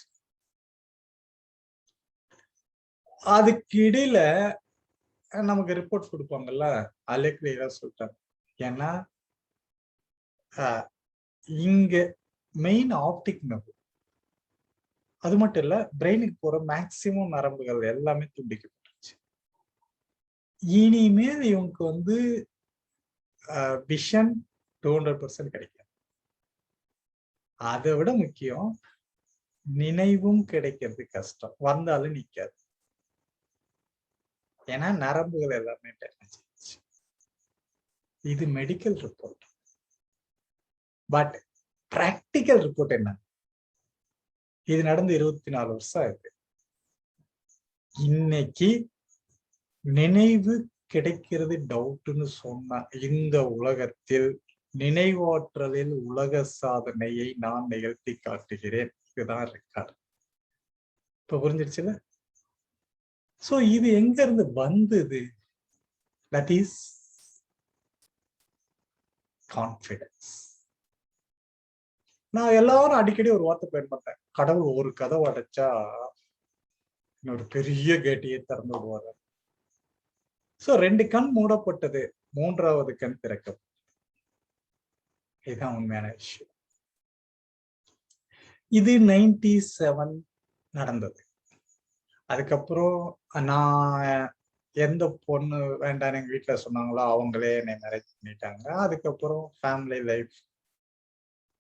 Speaker 1: அதுக்கு இடையில நமக்கு ரிப்போர்ட் கொடுப்பாங்கல்ல, அதிலே கிளியரா சொல்லிட்டாங்க. ஏன்னா இங்க மெயின் ஆப்டிக் நர்வ், அது மட்டும் இல்ல பிரெயினுக்கு போற மேக்சிமம் நரம்புகள் எல்லாமே துண்டிக்கப்பட்டுருச்சு. இனிமேல் இவங்க வந்து விஷன் 200% கிடைக்கும். அதை விட முக்கியம், நினைவும் கிடைக்கிறது கஷ்டம், வந்தாலும் நிக்காது. ஏன்னா நரம்புகள் எல்லாமே டேமேஜ் ஆயிடுச்சு. இது medical report. But practical report என்ன? இது நடந்து 24 வருஷம் ஆயிருக்கு. இன்னைக்கு நினைவு கிடைக்கிறது டவுட்னு சொன்னா இந்த உலகத்தில் நினைவாற்றலில் உலக சாதனையை நான் நிகழ்த்தி காட்டுகிறேன். இதுதான் ரெக்கார்டு. இப்ப புரிஞ்சிருச்சுல? சோ இது எங்க இருந்து வந்தது? That is confidence. நான் எல்லாரும் அடிக்கடி ஒரு வார்த்தை பயன்படுத்தேன், கடவுள் ஒரு கதவை அடைச்சா இன்னொரு பெரிய கேட்டையே திறந்து விடுவாரு. சோ 2 கண் மூடப்பட்டது, 3வது கண் திறக்கும். இதுதான் உண்மையான விஷயம். இது 97 நடந்தது. அதுக்கப்புறம் நான் எந்த பொண்ணு வேண்டாம் எங்க வீட்டுல சொன்னாங்களோ அவங்களே என்னை மேரேஜ் பண்ணிட்டாங்க. அதுக்கப்புறம் ஃபேமிலி லைஃப்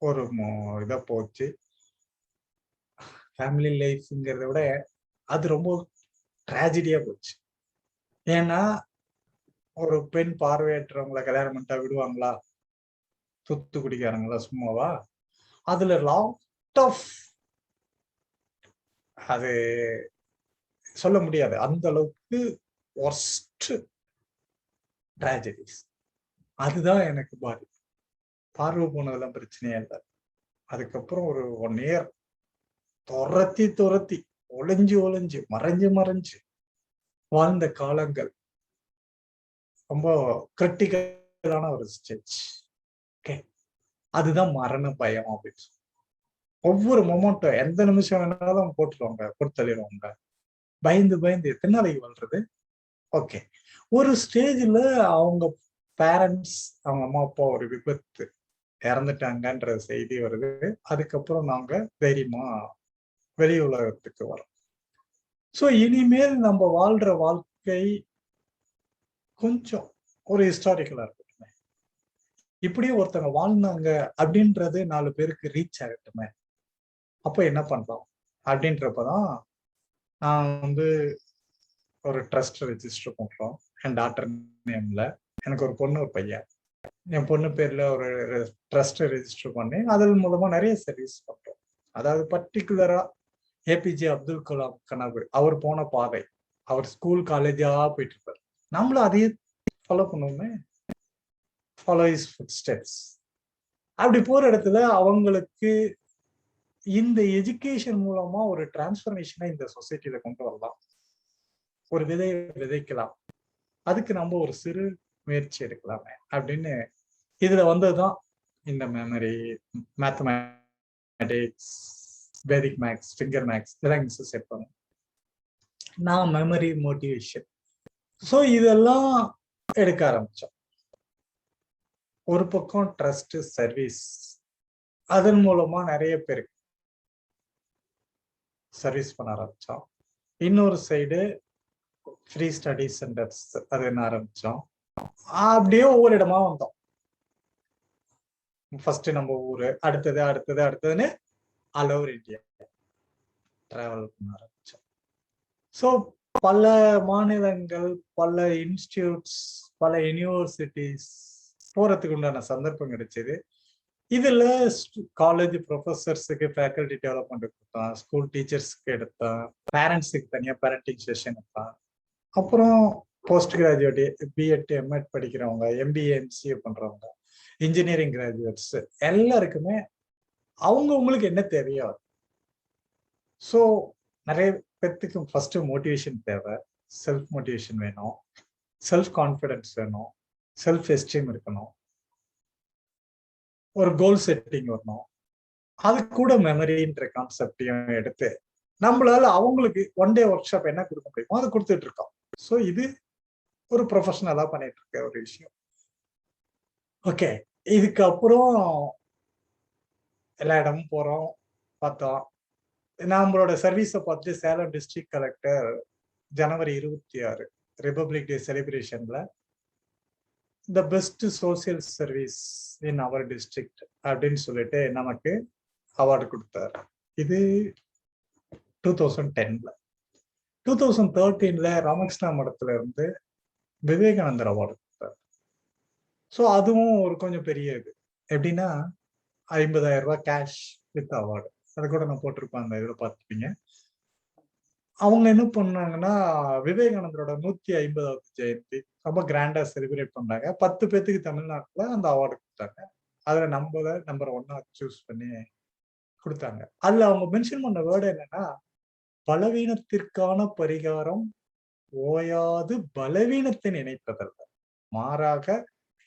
Speaker 1: ஒரு இதை போச்சு. ஃபேமிலி லைஃப்ங்கிறத விட அது ரொம்ப ட்ராஜடியா போச்சு. ஏன்னா ஒரு பெண் பார்வையற்றவங்களை கல்யாணம் பண்ணிட்டா விடுவாங்களா? தூத்துக்குடிக்காரங்களா சும்மாவா? அதுல லாட் ஆஃப், அது சொல்ல முடியாது அந்த அளவுக்கு ஒர்ஸ்ட் ட்ராஜடிஸ். அதுதான் எனக்கு பாதிப்பு. பார்வை போனதெல்லாம் பிரச்சனையே இல்லை. அதுக்கப்புறம் ஒரு 1 year துரத்தி ஒளிஞ்சு மறைஞ்சு வாழ்ந்த காலங்கள் ரொம்ப கிரிட்டிக்கலான ஒரு ஸ்டேஜ். ஓகே, அதுதான் மரண பயம் அப்படின்னு சொல்லி ஒவ்வொரு மொமெண்ட்டும் எந்த நிமிஷம் வேணாலும் போட்டுருவாங்க, போட்டு தள்ளிடுவாங்க. பயந்து எத்தனை நாளைக்கு வாழ்றது? ஓகே, ஒரு ஸ்டேஜ்ல அவங்க பேரண்ட்ஸ், அவங்க அம்மா அப்பா ஒரு விபத்து இறந்துட்டாங்கன்ற செய்தி வருது. அதுக்கப்புறம் நாங்க தைரியமா வெளி உலகத்துக்கு வரோம். சோ இனிமேல் நம்ம வாழ்ற வாழ்க்கை கொஞ்சம் ஒரு ஹிஸ்டாரிக்கலா இருக்கட்டுமே, இப்படியே ஒருத்தவங்க வாழ்ந்தாங்க அப்படின்றது 4 பேருக்கு ரீச் ஆகட்டுமே. அப்ப என்ன பண்றோம் அப்படின்றப்பதான் நான் வந்து ஒரு ட்ரஸ்ட் ரெஜிஸ்டர் பண்றோம் என் டாட்டர் நேம்ல. எனக்கு ஒரு பொண்ணு ஒரு பையன். என் பொண்ணு பேர்ல ஒரு ட்ரஸ்ட் ரெஜிஸ்டர் பண்ணி அதன் மூலமா நிறைய சர்வீஸ் பண்றோம். அதாவது பர்டிகுலரா ஏபிஜே அப்துல் கலாம் கனவு, அவர் போன பாதை, அவர் ஸ்கூல் காலேஜா போயிட்டு இருப்பார். நம்மளும் அதையே ஃபாலோ பண்ணுவோமே, ஃபாலோ இஸ் ஃபுட் ஸ்டெப்ஸ். அப்படி போற இடத்துல அவங்களுக்கு இந்த எஜுகேஷன் மூலமா ஒரு டிரான்ஸ்பர்மேஷனை இந்த சொசைட்டில கொண்டு வரலாம், ஒரு விதையை விதைக்கலாம், அதுக்கு நம்ம ஒரு சிறு முயற்சி எடுக்கலாமே அப்படின்னு இதுல வந்ததுதான் இந்த மெமரி, மேத்தமேட்டிக்ஸ், வேதிக் மேக்ஸ், ஃபிங்கர் மேக்ஸ் இதெல்லாம் செட் பண்ணும். நான் மெமரி, மோட்டிவேஷன், ஸோ இதெல்லாம் எடுக்க ஆரம்பிச்சோம். ஒரு பக்கம் ட்ரஸ்ட் சர்வீஸ், அதன் மூலமா நிறைய பேருக்கு சர்வீஸ் பண்ண ஆரம்பிச்சோம். இன்னொரு சைடு ஃப்ரீ ஸ்டடி சென்டர்ஸ் அது என்ன ஆரம்பிச்சோம். அப்படியே ஒவ்வொரு இடமா வந்தோம். ஃபர்ஸ்ட் நம்ம ஊரு, அடுத்ததுன்னு ஆல் ஓவர் இந்தியா டிராவல் பண்ண ஆரம்பிச்சோம். ஸோ பல மாநிலங்கள், பல இன்ஸ்டிடியூட்ஸ், பல யூனிவர்சிட்டிஸ் போறதுக்கு உண்டான சந்தர்ப்பம் கிடைச்சது. இதுல காலேஜ் ப்ரொஃபஸர்ஸுக்கு ஃபேக்கல்டி டெவலப்மெண்ட் கொடுத்தான், ஸ்கூல் டீச்சர்ஸ்க்கு எடுத்தான், பேரண்ட்ஸுக்கு தனியா பேரண்டிங் செஷன் எடுத்தான். அப்புறம் போஸ்ட் கிராஜுவேட், பிஎட், எம்எட் படிக்கிறவங்க, எம்பிஏ, எம்சிஏ பண்றவங்க, இன்ஜினியரிங் கிராஜுவேட்ஸ் எல்லாருக்குமே அவங்களுக்கு என்ன தேவையோ. ஸோ நிறைய பேர்த்துக்கு ஃபர்ஸ்ட் மோட்டிவேஷன் தேவை, செல்ஃப் மோட்டிவேஷன் வேணும், செல்ஃப் கான்ஃபிடன்ஸ் வேணும், செல்ஃப் எஸ்டீம் இருக்கணும், ஒரு கோல் செட்டிங் வரணும். அது கூட மெமரின்ற கான்செப்டையும் எடுத்து நம்மளால அவங்களுக்கு ஒன் டே ஒர்க் ஷாப் என்ன கொடுக்க முடியுமோ அதை கொடுத்துட்டு இருக்கோம். ஸோ இது ஒரு ப்ரொஃபஷனலா பண்ணிட்டு இருக்க ஒரு விஷயம். ஓகே, இதுக்கப்புறம் எல்லா இடமும் போறோம், பார்த்தோம். நம்மளோட சர்வீஸை பார்த்துட்டு சேலம் டிஸ்ட்ரிக்ட் கலெக்டர் ஜனவரி 26 ரிபப்ளிக் டே செலிப்ரேஷன்ல the best social service in our district அப்படின்னு சொல்லிட்டு நமக்கு அவார்டு கொடுத்தாரு. இது 2010ல. 2013ல ராமகிருஷ்ணா மடத்துல இருந்து விவேகானந்தர் அவார்டு கொடுத்தாரு. ஸோ அதுவும் ஒரு கொஞ்சம் பெரிய இது. எப்படின்னா 50,000 ரூபாய் கேஷ் வித் அவார்டு. அதை கூட நான் போட்டிருப்பேன், அந்த இதில் பார்த்துப்பீங்க. அவங்க என்ன பண்ணாங்கன்னா விவேகானந்தரோட 150வது ஜெயந்தி ரொம்ப கிராண்டா செலிப்ரேட் பண்ணாங்க. 10 பேத்துக்கு தமிழ்நாட்டுல அந்த அவார்டு கொடுத்தாங்க. அதுல நம்பர் 1 சூஸ் பண்ணி கொடுத்தாங்க. அதுல அவங்க மென்ஷன் பண்ண வேர்டு என்னன்னா, பலவீனத்திற்கான பரிகாரம் ஓயாது பலவீனத்தை நினைப்பதல்ல, மாறாக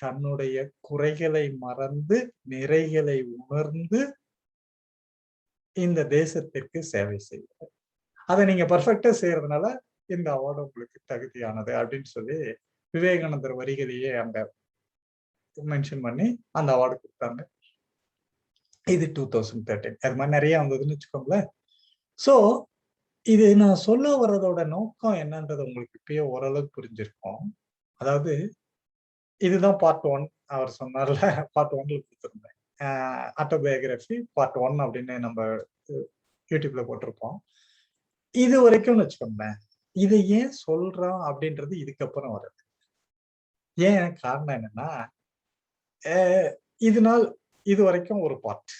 Speaker 1: தன்னுடைய குறைகளை மறந்து நிறைகளை உணர்ந்து இந்த தேசத்திற்கு சேவை செய்வது. அதை நீங்க பர்ஃபெக்டா செய்யறதுனால இந்த அவார்டு உங்களுக்கு தகுதியானது அப்படின்னு சொல்லி விவேகானந்தர் வரிகளையே அங்க மென்ஷன் பண்ணி அந்த அவார்டு கொடுத்தாங்க. இது 2013. அது மாதிரி நிறைய வந்ததுன்னு வச்சுக்கோங்களேன். ஸோ இது நான் சொல்ல வர்றதோட நோக்கம் என்னன்றது உங்களுக்கு இப்பயே ஓரளவுக்கு புரிஞ்சிருக்கும். அதாவது இதுதான் பார்ட் 1. அவர் சொன்னார்ல, பார்ட் 1ல கொடுத்துருந்தேன். ஆட்டோபயோகிராஃபி பார்ட் 1 அப்படின்னு நம்ம யூடியூப்ல போட்டிருப்போம். இது வரைக்கும் வச்சுக்கோங்களேன். இதை ஏன் சொல்றோம் அப்படின்றது இதுக்கப்புறம் வருது. ஏன் காரணம் என்னன்னா, இதனால் இது வரைக்கும் ஒரு பார்ட்.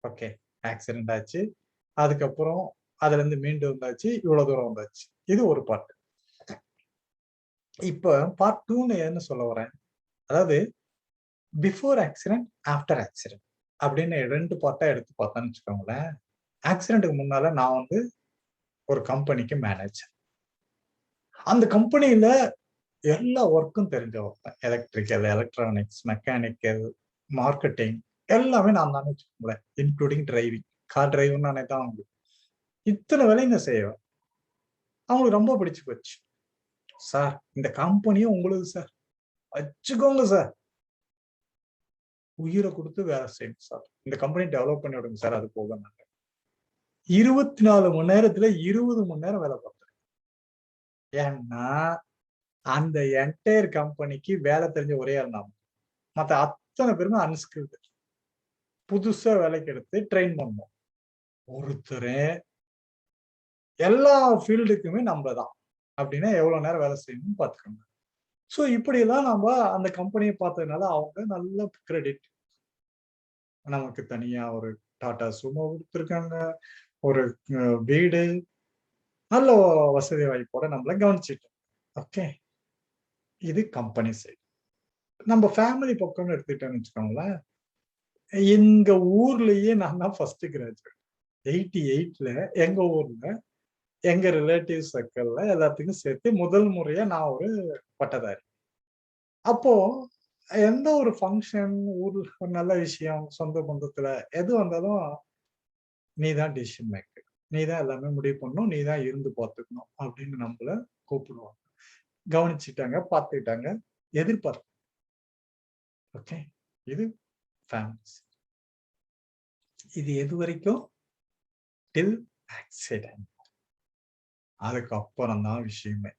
Speaker 1: ஓகே, ஆக்சிடென்ட் ஆச்சு, அதுக்கப்புறம் அதுல இருந்து மீண்டும் வந்தாச்சு, இவ்வளவு தூரம் வந்தாச்சு. இது ஒரு பார்ட். இப்ப பார்ட் 2ன்னு என்ன சொல்ல வரேன், அதாவது பிஃபோர் ஆக்சிடென்ட், ஆஃப்டர் ஆக்சிடென்ட் அப்படின்னு 2 பார்ட்டா எடுத்து பார்த்தோன்னு வச்சுக்கோங்களேன். ஆக்சிடென்ட்டுக்கு முன்னால நான் வந்து ஒரு கம்பெனிக்கு மேனேஜர். அந்த கம்பெனியில எல்லா ஒர்க்கும் தெரிஞ்ச ஒருத்தன். எலக்ட்ரிக்கல், எலக்ட்ரானிக்ஸ், மெக்கானிக்கல், மார்க்கெட்டிங் எல்லாமே நான் தானே வச்சுக்கோங்களேன், இன்க்ளூடிங் டிரைவிங். கார் டிரைவர் நானே தான். அவங்களுக்கு இத்தனை வேலையும் நான் செய்வேன். அவங்களுக்கு ரொம்ப பிடிச்சு போச்சு. சார் இந்த கம்பெனியும் உங்களுக்கு சார், வச்சுக்கோங்க சார், உயிரை கொடுத்து வேலை செய்யுங்க சார், இந்த கம்பெனி டெவலப் பண்ணி விடுங்க சார், அது போக 24 மணி நேரத்துல 20 மணி நேரம் வேலை பார்த்தேன். ஏன்னா அந்த என்டையர் கம்பெனிக்கு வேலை தெரிஞ்ச ஒரே ஆள் நான். மற்ற அத்தனை பேருமே அன்ஸ்கில்டு. புதுசா வேலைக்கு எடுத்து ட்ரெயின் பண்ணோம். ஒருத்தர் எல்லா ஃபீல்டுக்குமே நம்ம தான் அப்படின்னா எவ்வளவு நேரம் வேலை செய்யணும்னு பார்த்துக்கோங்க. ஸோ இப்படிலாம் நம்ம அந்த கம்பெனியை பார்த்ததுனால அவங்க நல்ல கிரெடிட், நமக்கு தனியா ஒரு டாடா சுமோ கொடுத்துருக்காங்க, ஒரு வீடு, நல்ல வசதி வாய்ப்போட நம்மள கவனிச்சுட்டு. ஓகே, இது கம்பெனி சைடு. நம்ம ஃபேமிலி பக்கம்னு எடுத்துக்கிட்டோம்னு வச்சுக்கோங்களேன், எங்க ஊர்லயே நான் தான் ஃபர்ஸ்ட் கிராஜுவேட். 88ல எங்க ஊர்ல எங்க ரிலேட்டிவ் சர்க்கிள்ல எல்லாத்துக்கும் சேர்த்து முதல் முறையா நான் ஒரு பட்டதாரி. அப்போ எந்த ஒரு ஃபங்க்ஷன், ஊர்ல ஒரு நல்ல விஷயம், சொந்த பந்தத்துல எது வந்தாலும் நீதான் டிசிஷன் மேக்கர், நீதான் எல்லாமே முடிவு பண்ணணும், நீதான் இருந்து பார்த்துக்கணும் அப்படின்னு நம்மள கூப்பிடுவாங்க. கவனிச்சுட்டாங்க, பார்த்துக்கிட்டாங்க, எதிர்பார்ப்பு. ஓகே, இது ஃபேமிலிஸ். இது எது வரைக்கும்? டில் ஆக்சிடென்ட். அதுக்கப்புறம் தான் விஷயமே.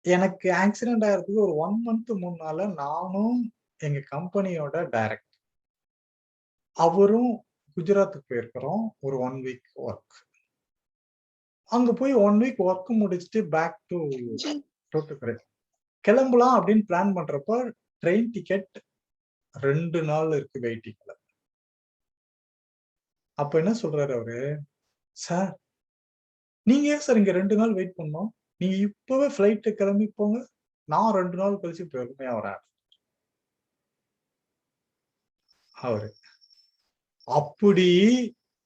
Speaker 1: எனக்கு ஆக்சிடென்ட் ஆகிறதுக்கு ஒரு 1 மந்த் முன்னால நானும் எங்க கம்பெனியோட டைரக்டர் அவரும் குஜராத்துக்கு போயிருக்கிறோம். ஒரு 1 வீக் ஒர்க். அங்க போய் 1 வீக் ஒர்க் முடிச்சுட்டு பேக் டு தூத்துக்குடி கிளம்பலாம் அப்படின்னு பிளான் பண்றப்ப ட்ரெயின் டிக்கெட் 2 நாள் இருக்கு வெயிட்டிங்ல. அப்ப என்ன சொல்றாரு அவரு, சார் நீங்க ஏன் சார் இங்க 2 நாள் வெயிட் பண்ணோம், நீங்க இப்பவே ஃபிளைட் கிளம்பி போங்க, நான் 2 நாள் கழிச்சு பெருமையா வரேன். அவரு அப்படி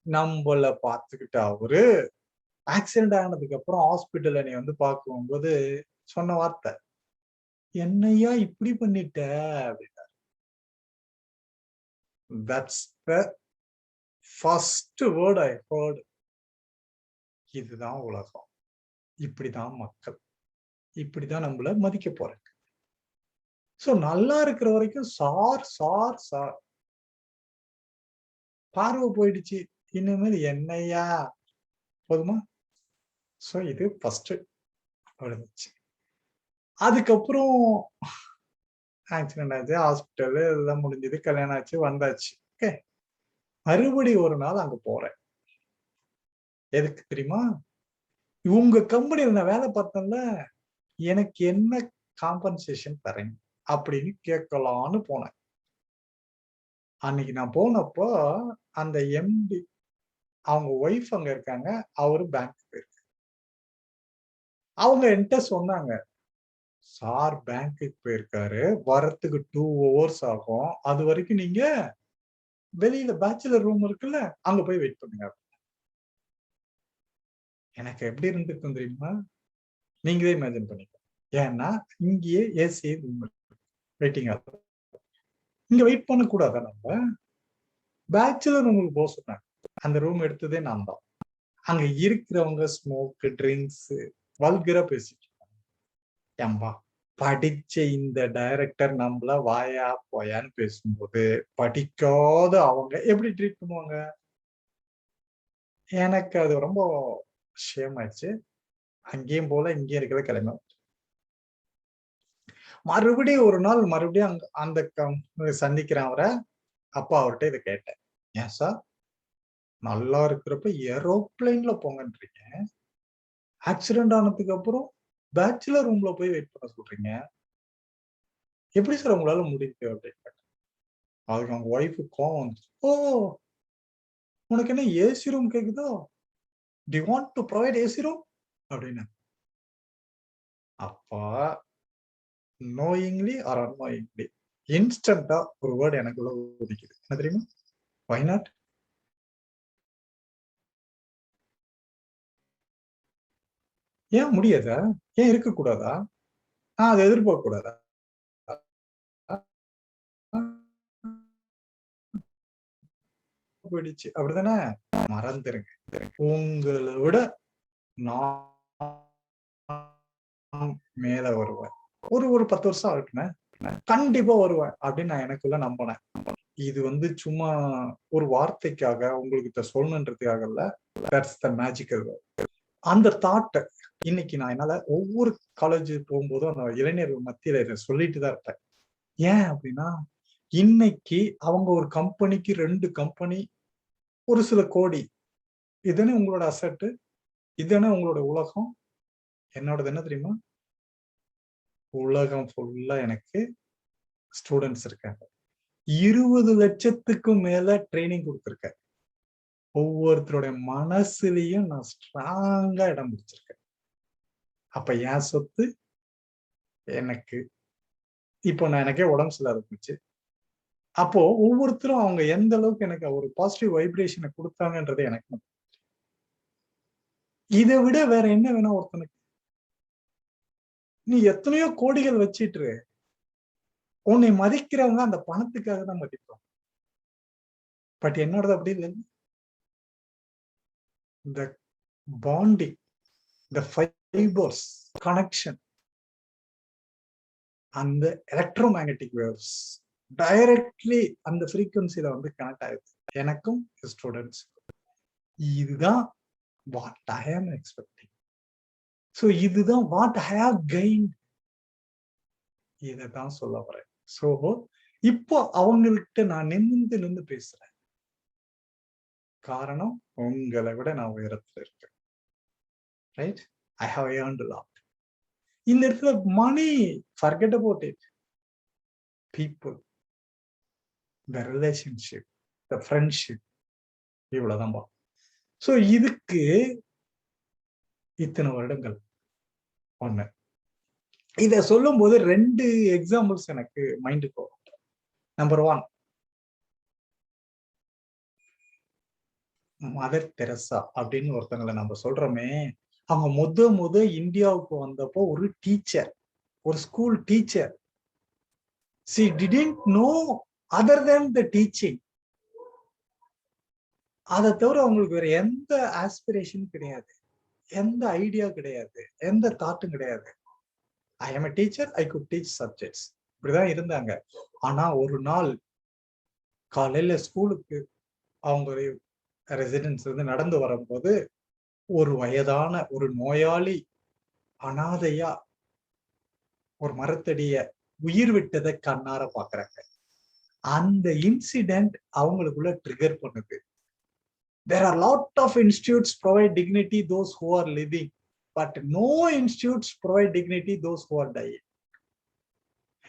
Speaker 1: நம்மள பார்த்துக்கிட்ட அவரு ஆக்சிடென்ட் ஆனதுக்கு அப்புறம் ஹாஸ்பிட்டல் என்னை வந்து பார்க்கும்போது சொன்ன வார்த்தை, என்னையா இப்படி பண்ணிட்ட அப்படின்னா. That's the first word I heard. இதுதான் உலகம், இப்படிதான் மக்கள், இப்படிதான் நம்மள மதிக்க போறாங்க. சோ நல்லா இருக்கிற வரைக்கும் சார் சார் சார், பார்வை போயிடுச்சு, இனிமேல் என்னையா, போதுமா? சோ இது ஃபர்ஸ்ட் இருந்துச்சு. அதுக்கப்புறம் ஆக்சிடென்ட் ஆச்சு, ஹாஸ்பிட்டல் எல்லாம் முடிஞ்சது, கல்யாணம் ஆச்சு, வந்தாச்சு. ஓகே, மறுபடியும் ஒரு நாள் அங்க போறேன். எதுக்கு தெரியுமா? உங்க கம்பெனியில நான் வேலை பார்த்தேன்ல, எனக்கு என்ன காம்பன்சேஷன் தரீங்க அப்படின்னு கேட்கலான்னு போனேன். அன்னைக்கு நான் போனப்போ அந்த எம்டி அவங்க ஒய்ஃப் அங்க இருக்காங்க, அவரு பேங்க் போயிருக்கு. அவங்க என்கிட்ட சொன்னாங்க, சார் பேங்க்குக்கு போயிருக்காரு, வரத்துக்கு 2 hours ஆகும், அது வரைக்கும் நீங்க வெளியில பேச்சுலர் ரூம் இருக்குல்ல, அங்க போய் வெயிட் பண்ணுங்க. எனக்கு எப்படி இருந்திருக்கும் தெரியுமா? நீங்களே இமேஜின் பண்ணிக்கோங்க. ஏன்னா இங்கேயே ஏசி ரூம் வெயிட்டிங் ஆகும், இங்க வெயிட் பண்ண கூடாதா? நம்ம பேச்சுலர் ரூமுக்கு போக சொன்னாங்க. அந்த ரூம் எடுத்ததே நான் தான். அங்க இருக்கிறவங்க ஸ்மோக், ட்ரிங்க்ஸ், வல்கரா பேசிட்டு இருக்காங்க. படிச்ச இந்த டைரக்டர் நம்மள வாயா போயான்னு பேசும்போது படிக்காத அவங்க எப்படி ட்ரீட் பண்ணுவாங்க? எனக்கு அது ரொம்ப ஷேம் ஆயிடுச்சு. அங்கேயும் போல இங்கேயும் இருக்கிறத கிளம்ப. மறுபடியும் ஒரு நாள் மறுபடியும் அந்த சந்திக்கிறேன் அவரை. அப்பா அவர்கிட்ட இதை கேட்டேன், ஏன் சார் நல்லா இருக்கிறப்ப ஏரோப்ளைன்ல போங்கன்றீங்க, ஆக்சிடென்ட் ஆனதுக்கு அப்புறம் பேச்சுலர் ரூம்ல போய் வெயிட் பண்ண சொல்றீங்க, எப்படி சார் உங்களால முடியுது அப்படின்னு கேட்டேன். அதுக்கு அவங்க ஒய்ஃபு கோவம் வந்துச்சு. ஓ, உனக்கு என்ன ஏசி ரூம் கேக்குதோ, do you want to provide AC room அப்படின்னு. அப்பா நோயிங்லி ஆர் அன்னோயிங்லி இன்ஸ்டன்டா ஒரு வேர்டு எனக்குள்ள ஒதுக்கிது. என்ன தெரியுமா? Why not? ஏன் முடியாதா? ஏன் இருக்கக்கூடாதா? நான் அதை எதிர்பார்க்க கூடாதா? போயிடுச்சு, அப்படிதானே? மறந்துருங்க. உங்களை விட நான் மேல வருவேன். ஒரு 10 வருஷம் ஆகட்டுமே, கண்டிப்பா வருவேன் அப்படின்னு நான் எனக்குள்ள நம்பினேன். இது வந்து சும்மா ஒரு வார்த்தைக்காக உங்களுக்கு சொல்லணுன்றதுக்காக இல்ல. That's the magical word. அந்த தாட்டை இன்னைக்கு நான் என்னால ஒவ்வொரு காலேஜ் போகும்போதும் அந்த இளைஞர்கள் மத்தியில இதை சொல்லிட்டு தான் இருப்பேன். ஏன் அப்படின்னா, இன்னைக்கு அவங்க ஒரு கம்பெனிக்கு 2 கம்பெனி, ஒரு சில கோடி, இதுன்னு உங்களோட அசட்டு. இதுதானே உங்களோட உலகம். என்னோடது என்ன தெரியுமா? உலகம் ஃபுல்லா எனக்கு ஸ்டூடெண்ட்ஸ் இருக்காங்க. 20 லட்சத்துக்கும் மேல ட்ரைனிங் கொடுத்துருக்கேன். ஒவ்வொருத்தருடைய மனசுலயும் நான் ஸ்ட்ராங்கா இடம் பிடிச்சிருக்கேன். அப்ப என் சொத்து எனக்கு. இப்போ நான் எனக்கே உடம்பு சரியில்லாத போச்சு. அப்போ ஒவ்வொருத்தரும் அவங்க எந்த அளவுக்கு எனக்கு ஒரு பாசிட்டிவ் வைப்ரேஷனை கொடுத்தாங்கன்றது எனக்கு. இதை விட வேற என்ன வேணும் ஒருத்தனுக்கு? நீ எத்தனையோ கோடிகள் வச்சிட்டு உன்னை மதிக்கிறவங்க அந்த பணத்துக்காக தான் மதிப்பாங்க. பட் என்னோடது அப்படி இல்லை. இந்த பாண்டிங், இந்த ஃபைபர்ஸ் கனெக்ஷன், அந்த எலக்ட்ரோமேக்னெட்டிக் வேவ்ஸ் டைரக்ட்லி அந்த ஃப்ரீக்வன்சில வந்து கனெக்ட் ஆகுது எனக்கும் ஸ்டூடெண்ட்ஸ். இதுதான் வாட் ஐ ஆம் எக்ஸ்பெக்டிங். ஸோ இதுதான் வாட் ஐ ஹேவ் கெயின். இதைதான் சொல்ல வரேன். ஸோ இப்போ அவங்கள்ட்ட நான் நின்று பேசுறேன். காரணம் உங்களை விட நான் உயரத்துல இருக்கேன். Right? I have earned a lot. இந்த இடத்துல money, forget about it. People, the relationship, the friendship, இவ்வளவுதான். ஸோ இதுக்கு இத்தனை வருடங்கள். ஒண்ணு, இத சொல்லும் போது 2 எக்ஸாம்பிள்ஸ் எனக்கு மைண்டுக்கு வரும். நம்பர் 1, மதர் தெரசா அப்படின்னு ஒருத்தங்களை நம்ம சொல்றோமே, அவங்க முத இந்தியாவுக்கு வந்தப்போ ஒரு டீச்சர், ஒரு school teacher. she didn't know other than the teaching. அதை தவிர அவங்களுக்கு வேற எந்த ஆஸ்பிரேஷன் கிடையாது, எந்த ஐடியா கிடையாது, எந்த தாட்டும் கிடையாது. ஐ am a teacher, I could teach subjects. இப்படிதான் இருந்தாங்க. ஆனா ஒரு நாள் காலையில ஸ்கூலுக்கு அவங்க ரெசிடென்ஸ் வந்து நடந்து வரும்போது ஒரு வயதான ஒரு நோயாளி அனாதையா ஒரு மரத்தடிய உயிர் விட்டதை கண்ணார பாக்குறாங்க. அந்த இன்சிடென்ட் அவங்களுக்குள்ள ட்ரிகர் பண்ணுது. There are lot of institutes provide dignity those who are living, but no institutes provide dignity those who are dying.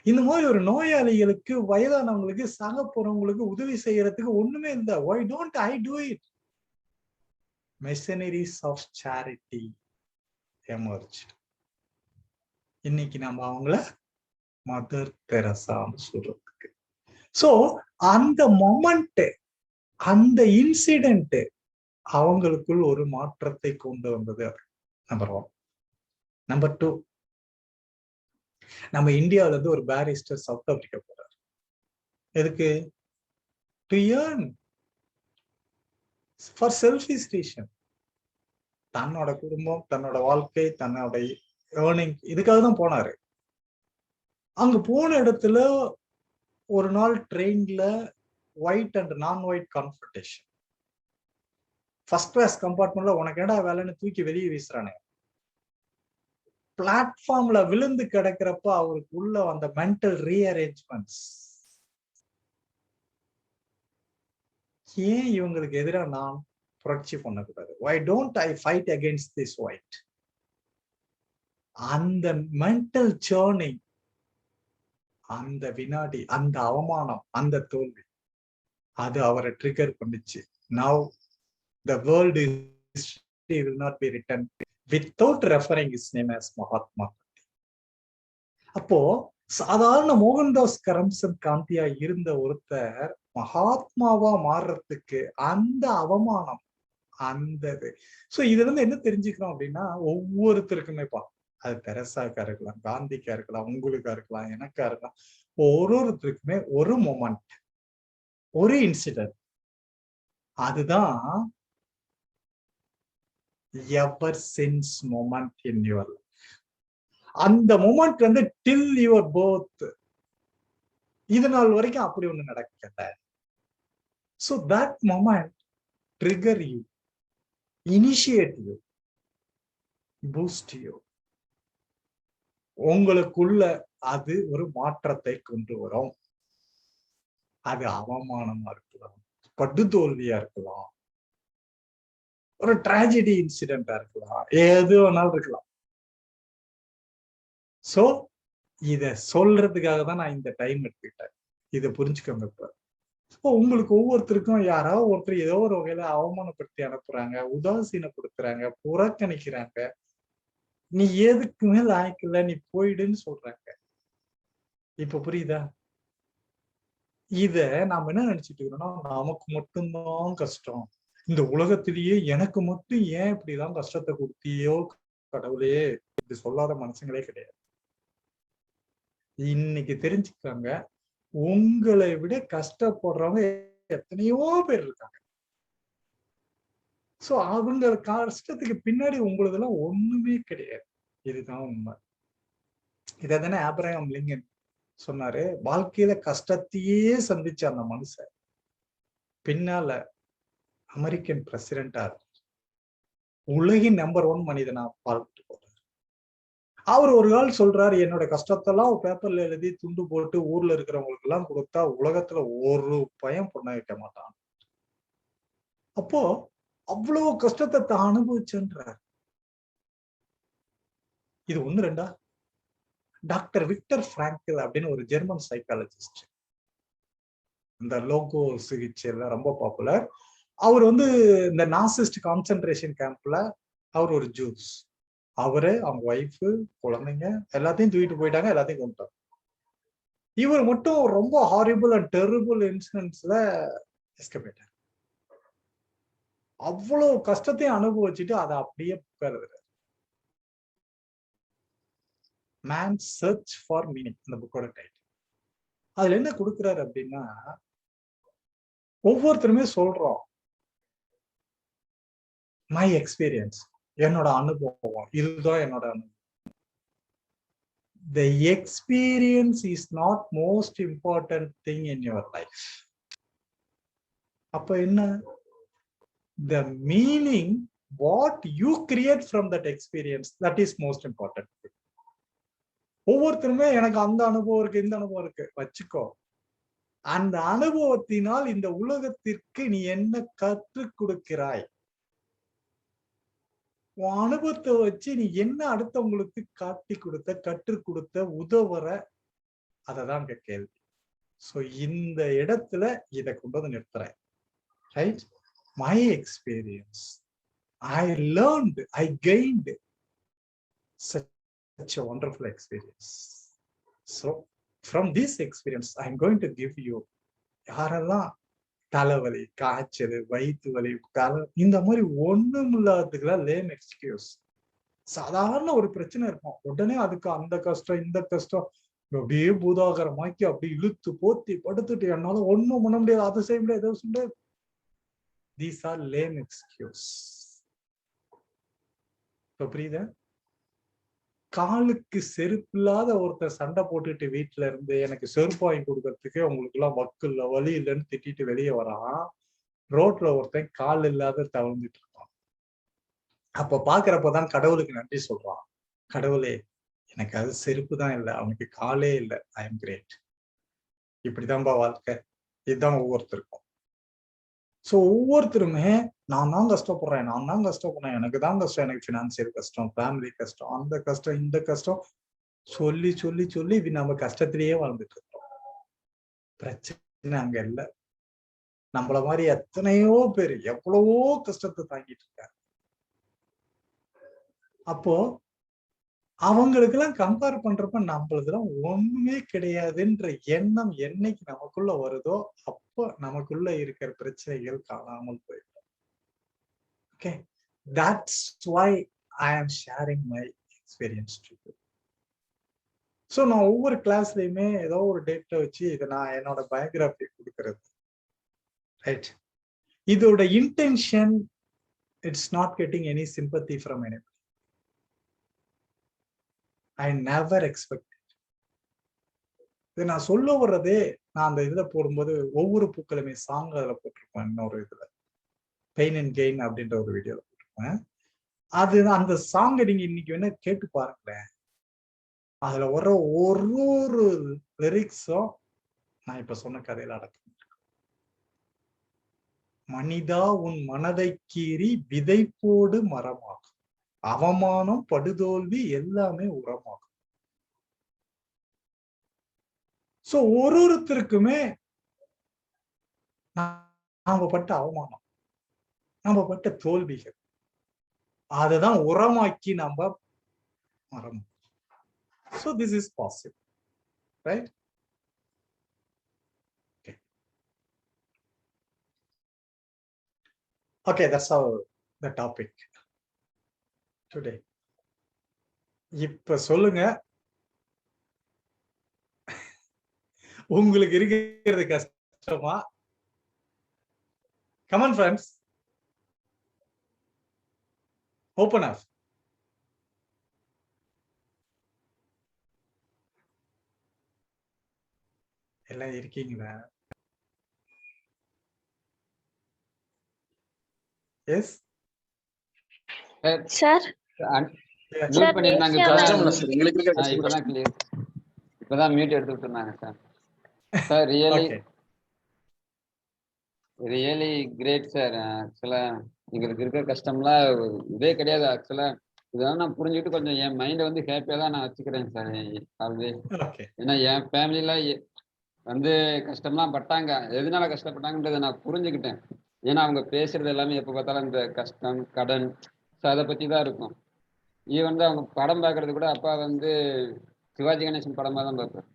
Speaker 1: இந்த மாதிரி ஒரு நோயாளிகளுக்கு, வயதானவங்களுக்கு, சாக போறவங்களுக்கு உதவி செய்யறதுக்கு ஒண்ணுமே இல்லை. Why don't I do it? Missionaries of charity emerged. இன்னைக்கு நம்ம அவங்கள மதர் தெரசான்னு சொல்றதுக்கு. சோ அந்த மொமெண்ட், அந்த இன்சிடென்ட் அவங்களுக்குள் ஒரு மாற்றத்தை கொண்டு வந்தது. நம்பர் 1. நம்பர் 2, நம்ம இந்தியாவில இருந்து ஒரு பேரிஸ்டர் சவுத் ஆப்பிரிக்கா போறாரு. எதுக்கு? To earn for selfish reason. தன்னோட குடும்பம், தன்னோட வாழ்க்கை, தன்னோட ஏர்னிங், இதுக்காக தான் போனாரு. அங்க போன இடத்துல ஒரு நாள் ட்ரெயின்ல ஒயிட் அண்ட் நான் ஒயிட் கான்ஃபரன்டேஷன். ஃபர்ஸ்ட் கிளாஸ் கம்பார்ட்மெண்ட்ல உனக்கு என்னடா வேலைன்னு தூக்கி வெளியே வீசுறானே. பிளாட்ஃபார்ம்ல விழுந்து கிடக்கிறப்ப அவருக்கு உள்ள அந்த மென்டல் ரீஅரேஞ்ச்மெண்ட்ஸ். ஏன் இவங்களுக்கு எதிராக நான் புரட்சி பண்ணக்கூடாது? why don't I fight against this white? அந்த மென்டல் சேர்னிங், அந்த வினாடி, அந்த அவமானம், அந்த தோல்வி, அது அவரை ட்ரிகர் பண்ணிச்சு. Now the world history will not be written without referring his name as Mahatma Gandhi. அப்போ சாதாரண மோகன்தாஸ் கரம்சந்த் காந்தியா இருந்த ஒருத்தர் மகாத்மாவா மாறுறதுக்கு அந்த அவமானம், அந்த சோ இதுல இருந்து என்ன தெரிஞ்சுக்கிறோம் அப்படின்னா, ஒவ்வொருத்தருக்குமே அது தெரசாக்கா இருக்கலாம், காந்திக்கா இருக்கலாம், உங்களுக்கா இருக்கலாம், எனக்கா இருக்கலாம், ஒருத்தருக்குமே ஒரு மொமெண்ட், ஒரு இன்சிடென்ட், அதுதான் எவர் since moment in your life. அந்த மொமெண்ட் வந்து டில் யுவர் பர்த், இது நாள் வரைக்கும் அப்படி ஒண்ணு நடக்கல. So that moment trigger you, initiate you, boost you. உங்களுக்குள்ள அது ஒரு மாற்றத்தை கொண்டு வரும். அது அவமானமா இருக்கலாம், படுதோல்வியா இருக்கலாம், ஒரு டிராஜடி இன்சிடென்டா இருக்கலாம், எது வேணாலும் இருக்கலாம். சோ இத சொல்றதுக்காக தான் நான் இந்த டைம் எடுத்துக்கிட்டேன். இத புரிஞ்சுக்கோங்க. இப்ப உங்களுக்கு ஒவ்வொருத்தருக்கும் யாராவது ஒருத்தர் ஏதோ ஒரு வகையில அவமானப்படுத்தி அனுப்புறாங்க, உதாசீனப்படுத்துறாங்க, புறக்கணிக்கிறாங்க, நீ எதுக்குமே லாய்க்கில்ல, நீ போயிடுன்னு சொல்றாங்க. இப்ப புரியுதா? இத நாம என்ன நினைச்சிட்டு இருக்கிறோம்னா, நமக்கு மட்டும்தான் கஷ்டம், இந்த உலகத்திலேயே எனக்கு மட்டும் ஏன் இப்படிதான் கஷ்டத்தை கொடுத்தியோ கடவுளே, இது சொல்லாத மனுஷங்களே கிடையாது. இன்னைக்கு தெரிஞ்சுக்காங்க, உங்களை விட கஷ்டப்படுறவங்க எத்தனையோ பேர் இருக்காங்க. சோ அவங்க கஷ்டத்துக்கு பின்னாடி உங்களதெல்லாம் ஒண்ணுமே கிடையாது. இதுதான் உண்மை. இதானே ஆபிரகாம் லிங்கன் சொன்னாரு. வாழ்க்கையில கஷ்டத்தையே சந்திச்ச அந்த மனுஷன் பின்னால அமெரிக்கன் பிரசிடென்டா உலகின் நம்பர் 1 மனிதனா பார்த்துட்டு போறாரு. அவர் ஒரு நாள் சொல்றாரு, என்னோட கஷ்டத்தெல்லாம் பேப்பர்ல எழுதி துண்டு போட்டு ஊர்ல இருக்கிறவங்களுக்கு எல்லாம் கொடுத்தா உலகத்துல ஒரு பயம் பொண்ண வைக்க மாட்டான். அப்போ அவ்வளவு கஷ்டத்தை தான் அனுபவிச்சுன்றார். இது ஒண்ணு ரெண்டா? டாக்டர் விக்டர் பிராங்கல் அப்படின்னு ஒரு ஜெர்மன் சைக்காலஜிஸ்ட், இந்த லோகோ சிகிச்சையில ரொம்ப பாப்புலர். அவர் இந்த நாசிஸ்ட் கான்சென்ட்ரேஷன் கேம்ப்ல அவர் ஒரு ஜூஸ், அவரு, அவங்க ஒய்ஃபு, குழந்தைங்க எல்லாத்தையும் தூக்கிட்டு போயிட்டாங்க, எல்லாத்தையும் கொண்டுட்டாங்க. இவர் மட்டும் ரொம்ப ஹாரிபிள் அண்ட் டெரிபிள் இன்சிடென்ட்ஸ்ல எஸ்கேப் ஆயிட்டார். அவ்வளவு கஷ்டத்தையும் அனுபவிச்சுட்டு அதை அப்படியே புக்காரு. மேன் சர்ச் ஃபார் மீனிங், இந்த புக்கோட டைட்டில். அதுல என்ன கொடுக்குறாரு அப்படின்னா, ஒவ்வொருத்தருமே சொல்றோம் மை எக்ஸ்பீரியன்ஸ், என்னோட அனுபவம், இதுதான் என்னோட அனுபவம். The experience is not most important thing in your life. அப்ப என்ன? The meaning what you create from that experience, that is most important. ஒவ்வொருத்தருமே எனக்கு அந்த அனுபவம் இருக்கு, இந்த அனுபவம் இருக்கு வச்சுக்கோ. அந்த அனுபவத்தினால் இந்த உலகத்திற்கு நீ என்ன கற்றுக் கொடுக்கிறாய்? உன் அனுபவத்தை வச்சு நீ என்ன அடுத்தவங்களுக்கு காட்டி கொடுத்த, கற்றுக் கொடுத்த, உதவுற, அததான் இங்க கேள்வி. சோ இந்த இடத்துல இதை கொண்டு வந்து நிறுத்துறேன். Right? My experience, I learned, I gained such a wonderful experience. So from this experience I'm going to give you, யாரெல்லாம் தலைவலி, காய்ச்சல், வயிற்று வலி, இந்த மாதிரி ஒண்ணும் இல்லாததுக்கெல்லாம் லேம் எக்ஸ்கியூஸ். சாதாரண ஒரு பிரச்சனை இருக்கும், உடனே அதுக்கு அந்த கஷ்டம் இந்த கஷ்டம் அப்படியே பூதாகரமாக்கி அப்படி இழுத்து போத்தி படுத்துட்டு என்னால ஒண்ணும் பண்ண முடியாது, அதை செய்ய முடியாது, எதை செய்ய முடியாது. These are lame excuse. இப்ப புரியுதா? காலுக்கு செருப்பு இல்லாத ஒருத்தர் சண்டை போட்டுட்டு வீட்டுல இருந்து எனக்கு செருப்பு வாங்கி கொடுக்கறதுக்கு உங்களுக்கு எல்லாம் வக்கு இல்ல, வலி இல்லைன்னு திட்டிட்டு வெளியே வரான். ரோட்ல ஒருத்தன் கால் இல்லாத தவழ்ந்துட்டு இருப்பான். அப்ப பாக்குறப்பதான் கடவுளுக்கு நன்றி சொல்றான். கடவுளே, எனக்கு அது செருப்பு தான் இல்லை, அவனுக்கு காலே இல்லை, ஐ எம் கிரேட். இப்படிதான்பா வாழ்க்கை. இதுதான் ஒவ்வொருத்தருக்கும். சோ ஒவ்வொருத்தருமே நான் தான் கஷ்டப்படுறேன், நான் தான் கஷ்டப்படுறேன், எனக்கு தான் கஷ்டம், எனக்கு பினான்சியல் கஷ்டம், ஃபேமிலி கஷ்டம், அந்த கஷ்டம், இந்த கஷ்டம் சொல்லி சொல்லி சொல்லி நம்ம கஷ்டத்திலேயே வாழ்ந்துட்டு இருக்கோம். பிரச்சனை அங்க இல்ல. நம்மள மாதிரி எத்தனையோ பேர் எவ்வளவோ கஷ்டத்தை தாங்கிட்டு இருக்காங்க. அப்போ அவங்களுக்கு எல்லாம் கம்பேர் பண்றப்ப நம்மளதுலாம் ஒண்ணுமே கிடையாதுன்ற எண்ணம் என்னைக்கு நமக்குள்ள வருதோ அப்போ நமக்குள்ள இருக்கிற பிரச்சனைகள் காணாமல் போயிடும். Okay, that's why I am sharing my experience to you. So நான் ஒவ்வொரு கிளாஸ்லயுமே ஏதோ ஒரு டேட்டை வச்சு இதை நான் என்னோட பயோகிராஃபி கொடுக்கறது. ரைட்? இதோட intention, it's not getting any sympathy from any. I never expected. இது நான் சொல்ல வர்றதே, நான் அந்த இதுல போடும்போது ஒவ்வொரு பூக்களுமே சாங் அதுல போட்டிருப்பேன். இன்னொரு இதுல பெயின் அண்ட் கெயின் அப்படின்ற ஒரு வீடியோல போட்டிருப்பேன். அது அந்த சாங் நீங்க இன்னைக்கு வேணா கேட்டு பாருங்களேன். அதுல வர்ற ஒரு லிரிக்ஸும் நான் இப்ப சொன்ன கதையில அடக்கம். மனிதா உன் மனதை கீறி விதை போடு மரமாகும், அவமானம் படுதோல்வி எல்லாமே உரமாகும். சோ ஒருத்தருக்குமே நாம பட்ட அவமானம், நாம பட்ட தோல்விகள், அதுதான் உரமாக்கி நம்ம மரம். So this is possible, right? Okay, that's all the topic today. இப்ப சொல்லுங்க, உங்களுக்கு இருக்கிறது கஷ்டமா? Come on friends, open up. எல்லாம் இருக்கீங்களா? எஸ்
Speaker 4: சார்
Speaker 2: மியூட் பண்ணிருந்தாங்க
Speaker 3: கஷ்டம் இல்ல சார், எங்களுக்கு இருக்கிற கஷ்டம்
Speaker 2: இப்பதான் கிளியர். இப்பதான் மியூட் எடுத்து விட்டுருந்தாங்க sir. Sir really great sir. ஆக்சுவலா எங்களுக்கு இருக்கிற கஷ்டம்லாம் இதே கிடையாது. ஆக்சுவலா இதெல்லாம் நான் புரிஞ்சுக்கிட்டு கொஞ்சம் என் மைண்டை வந்து ஹாப்பியா தான் நான் வச்சுக்கிறேன் சார் ஆல்வேஸ். ஏன்னா என் ஃபேமிலில வந்து கஷ்டம்லாம் பட்டாங்க. எதனால கஷ்டப்பட்டாங்கன்றதை நான் புரிஞ்சுக்கிட்டேன். ஏன்னா அவங்க பேசுறது எல்லாமே எப்போ பார்த்தாலும் இந்த கஷ்டம், கடன், ஸோ அதை பத்தி தான் இருக்கும். ஈவன் தான் அவங்க படம் பார்க்கறது கூட அப்பா வந்து சிவாஜி கணேசன் படமா தான் பார்ப்பேன்.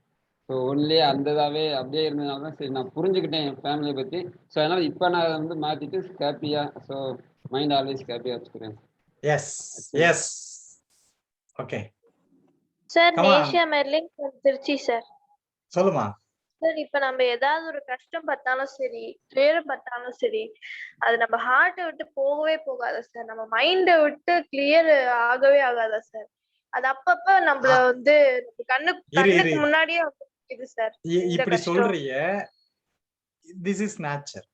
Speaker 2: ஸோ ஒன்லி அந்த இதாவே அப்படியே இருந்ததுனால தான் சரி நான் புரிஞ்சுக்கிட்டேன் என் ஃபேமிலியை பத்தி. ஸோ அதனால இப்போ நான் வந்து மாத்திட்டு ஹாப்பியா, ஸோ மைண்ட் ஆல்வேஸ் ஹாப்பியா வச்சுக்கிறேன்.
Speaker 1: எஸ் எஸ் ஓகே
Speaker 6: சார் நேஷியா மெர்லின் திருச்சி சார்.
Speaker 1: சொல்லுமா
Speaker 6: சார். இப்ப நம்ம ஏதாவது ஒரு கஷ்டம் பார்த்தாலும் சரி, துயரம் பார்த்தாலும் சரி, அது நம்ம ஹார்ட்டை விட்டு போகவே போகாதா சார்? நம்ம மைண்டை விட்டு கிளியர் ஆகவே ஆகாதா சார்? அது அப்பப்ப நம்மள வந்து கண்ணுக்கு முன்னாடியே இது சார்.
Speaker 1: இப்படி சொல்றீங்க, திஸ் இஸ் நேச்சர்.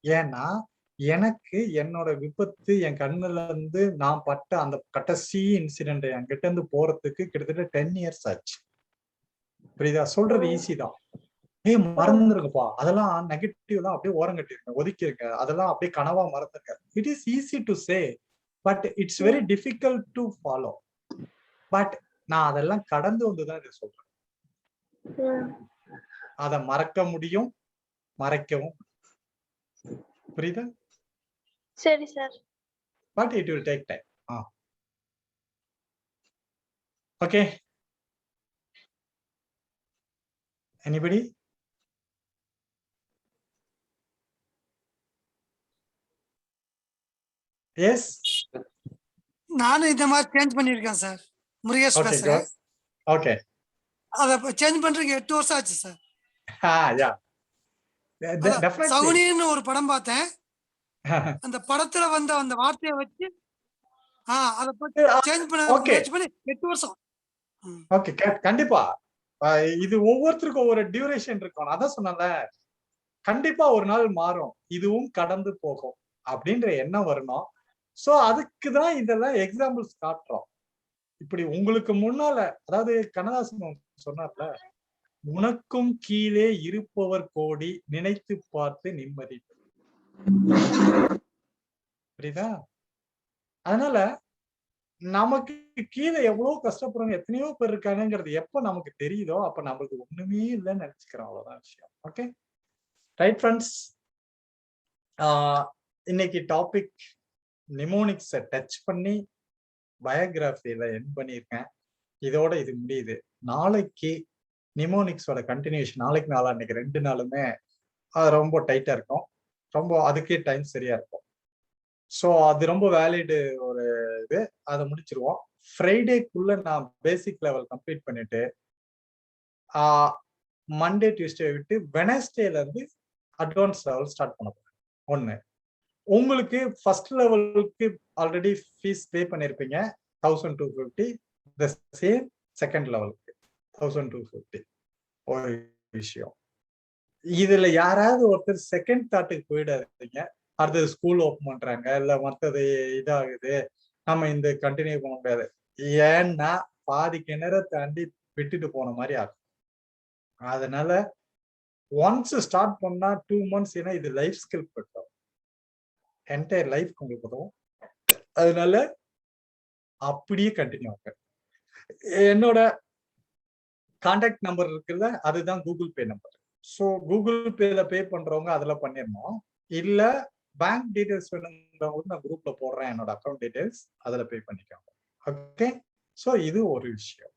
Speaker 1: ஏன்னா எனக்கு என்னோட விபத்து என் கண்ணுல இருந்து நான் பட்ட அந்த கடைசி இன்சிடென்ட் என்கிட்ட இருந்து போறதுக்கு கிட்டத்தட்ட 10 years ஆச்சு. புரியுதா? சொல்றது ஈஸி தான். மறந்துருங்கப்பா, அதெல்லாம் நெகட்டிவ் தான், அப்படியே ஓரம் கட்டிருங்க, ஒதுக்கிருங்க, அதெல்லாம் அப்படியே கனவா மறந்துருங்க. It is easy to say, but it's very difficult to follow. But நான் அதெல்லாம் கடந்து வந்துதான் இதை சொல்றேன். அத மறக்க முடியும், மறைக்கவும். புரியுதா?
Speaker 6: சரி சார்.
Speaker 1: But it will take time. Okay, anybody? Yes,
Speaker 7: நானும் இந்த மாதிரி சேஞ்ச் பண்ணிருக்கேன் சார். முருகேஷ் பேசுறேன்.
Speaker 1: ஓகே,
Speaker 7: அத சேஞ்ச் பண்றதுக்கு 8 வருஷம் ஆச்சு சார்.
Speaker 1: Yeah definitely.
Speaker 7: சகுனின்னு ஒரு படம் பார்த்தேன். அந்த படத்துல வந்த அந்த வார்த்தையை வச்சு அத பத்தி சேஞ்ச் பண்ணி 8 வருஷம்.
Speaker 1: ஓகே, கண்டிப்பா. இது ஒவ்வொருத்தருக்கும் ஒவ்வொரு டியூரேஷன் இருக்கும். அதான் சொன்னல, கண்டிப்பா ஒரு நாள் மாறும், இதுவும் கடந்து போகும் அப்படின்ற எண்ணம் வரணும். சோ அதுக்குதான் இதெல்லாம் எக்ஸாம்பிள்ஸ் காட்டுறோம். இப்படி உங்களுக்கு முன்னால, அதாவது கண்ணதாசன் சொன்னார்ல, உனக்கும் கீழே இருப்பவர் கோடி, நினைத்து பார்த்து நிம்மதி. புரியுதா? அதனால நமக்கு கீழே எவ்வளவு கஷ்டப்படுறவங்க எத்தனையோ பேர் இருக்காங்கிறது எப்ப நமக்கு தெரியுதோ அப்ப நம்மளுக்கு ஒண்ணுமே இல்லைன்னு நினைச்சுக்கிறோம். அவ்வளவுதான் விஷயம். Okay, right friends. இன்னைக்கு டாபிக் நிமோனிக்ஸை டச் பண்ணி பயோகிராஃபியில எண்ட் பண்ணியிருக்கேன். இதோட இது முடியுது. நாளைக்கு நிமோனிக்ஸோட கண்டினியூஷன், நாளைக்கு நாளா இன்னைக்கு 2 நாளுமே ரொம்ப டைட்டா இருக்கும். ரொம்ப அதுக்கே டைம் சரியா இருக்கும். ஸோ அது ரொம்ப வேலிடு ஒரு இது. அதை முடிச்சிருவோம். ஃப்ரைடேக்குள்ள நான் பேசிக் லெவல் கம்ப்ளீட் பண்ணிட்டு மண்டே டியூஸ்டே விட்டு வெனஸ்டேல இருந்து அட்வான்ஸ் லெவல் ஸ்டார்ட் பண்ண போறேன். ஒண்ணு, உங்களுக்கு ஃபர்ஸ்ட் லெவலுக்கு ஆல்ரெடி ஃபீஸ் பே பண்ணிருப்பீங்க 1250. த சேம் செகண்ட் லெவலுக்கு 1250. ஒரு விஷயம், இதுல யாராவது ஒருத்தர் செகண்ட் தாட்டுக்கு போயிடாதீங்க. அடுத்தது ஸ்கூல் ஓப்பன் பண்றாங்க, இல்ல மற்றது இதாகுது, நம்ம இந்த கண்டினியூ பண்ண முடியாது. ஏன்னா பாதி கிணற தாண்டி விட்டுட்டு போன மாதிரி ஆகும். அதனால ஒன்ஸ் ஸ்டார்ட் பண்ணா 2 months, ஏன்னா இது லைஃப் ஸ்கில் பட்டும். என்டையர் லைஃப் உங்களுக்கு உதவும். அதனால அப்படியே கண்டினியூ ஆகும். என்னோட கான்டாக்ட் நம்பர் இருக்குல்ல, அதுதான் Google Pay number. So Google பேல பே பண்றவங்க அதுல பண்ணிடணும். இல்ல பேங்க் டீடைல்ஸ் வேணுங்கிறவங்க நான் குரூப்ல போடுறேன் என்னோட அக்கௌண்ட் டீடைல்ஸ், அதுல பே பண்ணிக்கோங்க. ஓகே. ஸோ இது ஒரு விஷயம்.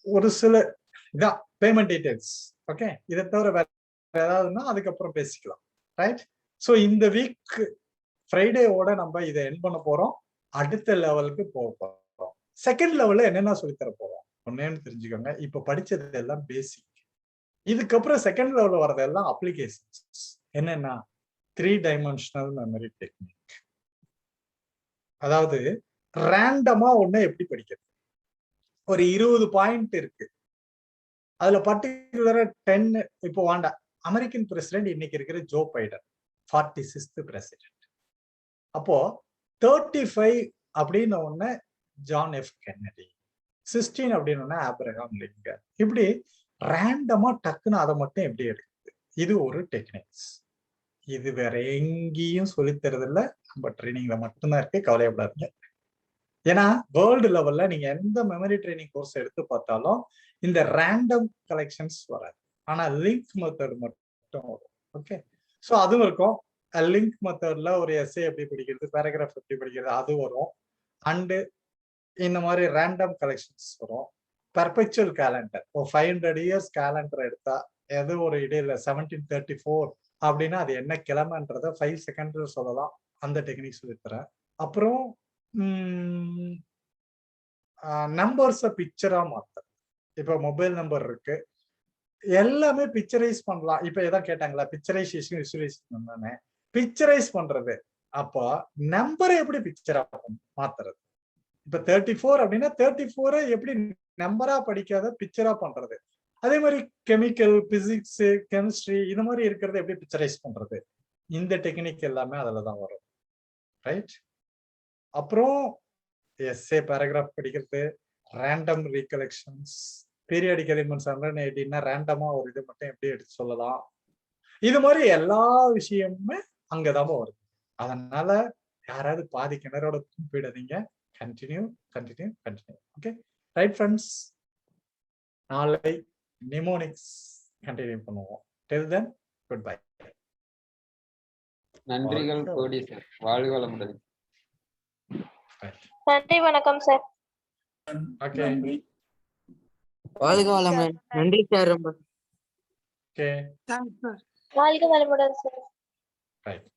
Speaker 1: ஒரு சில இதான் பேமெண்ட் டீடைல்ஸ். ஓகே. இதை தவிர வேற ஏதாவதுன்னா அதுக்கப்புறம் பேசிக்கலாம். ரைட். ஸோ இந்த வீக் ஃப்ரைடேவோட நம்ம இதை எண்ட் பண்ண போறோம். அடுத்த லெவலுக்கு போக போறோம். செகண்ட் லெவல்ல என்னென்ன சொல்லித்தர போறோம் ஒன்னேன்னு தெரிஞ்சுக்கோங்க. இப்ப படிச்சது எல்லாம் பேசிக். இதுக்கப்புறம் செகண்ட் லெவல்ல வரதெல்லாம் அப்ளிகேஷன்ஸ். என்னன்னா 3 டைமென்ஷனல் மெமரி டெக்னிக். அதாவது ரேண்டமா ஒண்ணு எப்படி படிக்கிறது. ஒரு 20 பாயிண்ட் இருக்கு. அதுல பர்டிகுலரா 10 இப்போ வேண்டாம். அமெரிக்கன் பிரசிடென்ட் இன்னைக்கு இருக்கிற ஜோ பைடன் 46th பிரசிடென்ட். அப்போ 35 அப்படின்னு ஒண்ணு ஜான் எஃப் கென்னடி, 16 அப்படின்னு ஒண்ணு ஆப்ரஹாம் லிங்கன். இப்படி ரேண்டமா டக்குன்னு அதை மட்டும் எப்படி எடுக்குது. இது ஒரு டெக்னிக்ஸ். இது வேற எங்கேயும் சொல்லித்தரது இல்ல, நம்ம ட்ரைனிங்ல மட்டும்தான் இருக்கு. கவலைப்படாதீங்க. ஏன்னா வேர்ல்டு லெவல்ல நீங்க எந்த மெமரி ட்ரைனிங் கோர்ஸ் எடுத்து பார்த்தாலும் இந்த ரேண்டம் கலெக்ஷன்ஸ் வராது. ஆனா லிங்க் மெத்தட் மட்டும் வரும். ஓகே. ஸோ அதுவும் இருக்கும். லிங்க் மெத்தட்ல ஒரு எஸ்ஏ எப்படி படிக்கிறது, பேராகிராஃப் எப்படி படிக்கிறது அது வரும். அண்டு இந்த மாதிரி ரேண்டம் கலெக்ஷன்ஸ் வரும். பெர்பெக்சுவல் கேலண்டர், ஒரு 500 இயர்ஸ் கேலண்டர் எடுத்தா எது ஒரு இடையில 1734 அப்படின்னா அது என்ன கிழமைன்றத 5 செகண்ட்ல சொல்லலாம். அந்த டெக்னிக் சொல்லித்தரேன். அப்புறம் நம்பர்ஸை பிக்சரா மாத்த. இப்ப மொபைல் நம்பர் இருக்கு, எல்லாமே பிக்சரைஸ் பண்ணலாம். இப்ப எதாவது கேட்டாங்களா, பிக்சரைசேஷன் விசுவலைசேஷன் தானே. பிக்சரைஸ் பண்றது. அப்போ நம்பரை எப்படி பிக்சரா மாத்துறது. இப்ப 34 அப்படின்னா 34 எப்படி நம்பரா படிக்காத பிக்சரா பண்றது. அதே மாதிரி கெமிக்கல், பிசிக்ஸ், கெமிஸ்ட்ரி இது மாதிரி இருக்கிறத எப்படி பிக்சரைஸ் பண்றது. இந்த டெக்னிக் எல்லாமே அதுலதான் வரும். ரைட். அப்புறம் எஸ்ஏ பேராகிராஃப் படிக்கிறது, ரேண்டம் ரீகலெக்ஷன்ஸ், பீரியாடிக் எலிமெண்ட்ஸ் 180னா ரேண்டமா ஒரு இது மட்டும் எப்படி எடுத்து சொல்லலாம். இது மாதிரி எல்லா விஷயமுமே அங்கதான் வருது. அதனால யாராவது பாதி கிணறோட போயிடாதீங்க. Continue continue continue. Okay. Right friends, நாளை நிமோனிக்ஸ் கண்டினியூ பண்ணுவோம். டில் தென் குட் பை.
Speaker 2: நன்றிகள் கோடி சார். வாழ்க வளமுடன்.
Speaker 6: நன்றி, வணக்கம் சார்.
Speaker 1: ஓகே.
Speaker 8: வாழ்க வளமுடன். நன்றி சார். ரொம்ப
Speaker 1: ஓகே.
Speaker 7: Thanks sir.
Speaker 6: வாழ்க வளமுடன் சார்.
Speaker 1: ரைட்.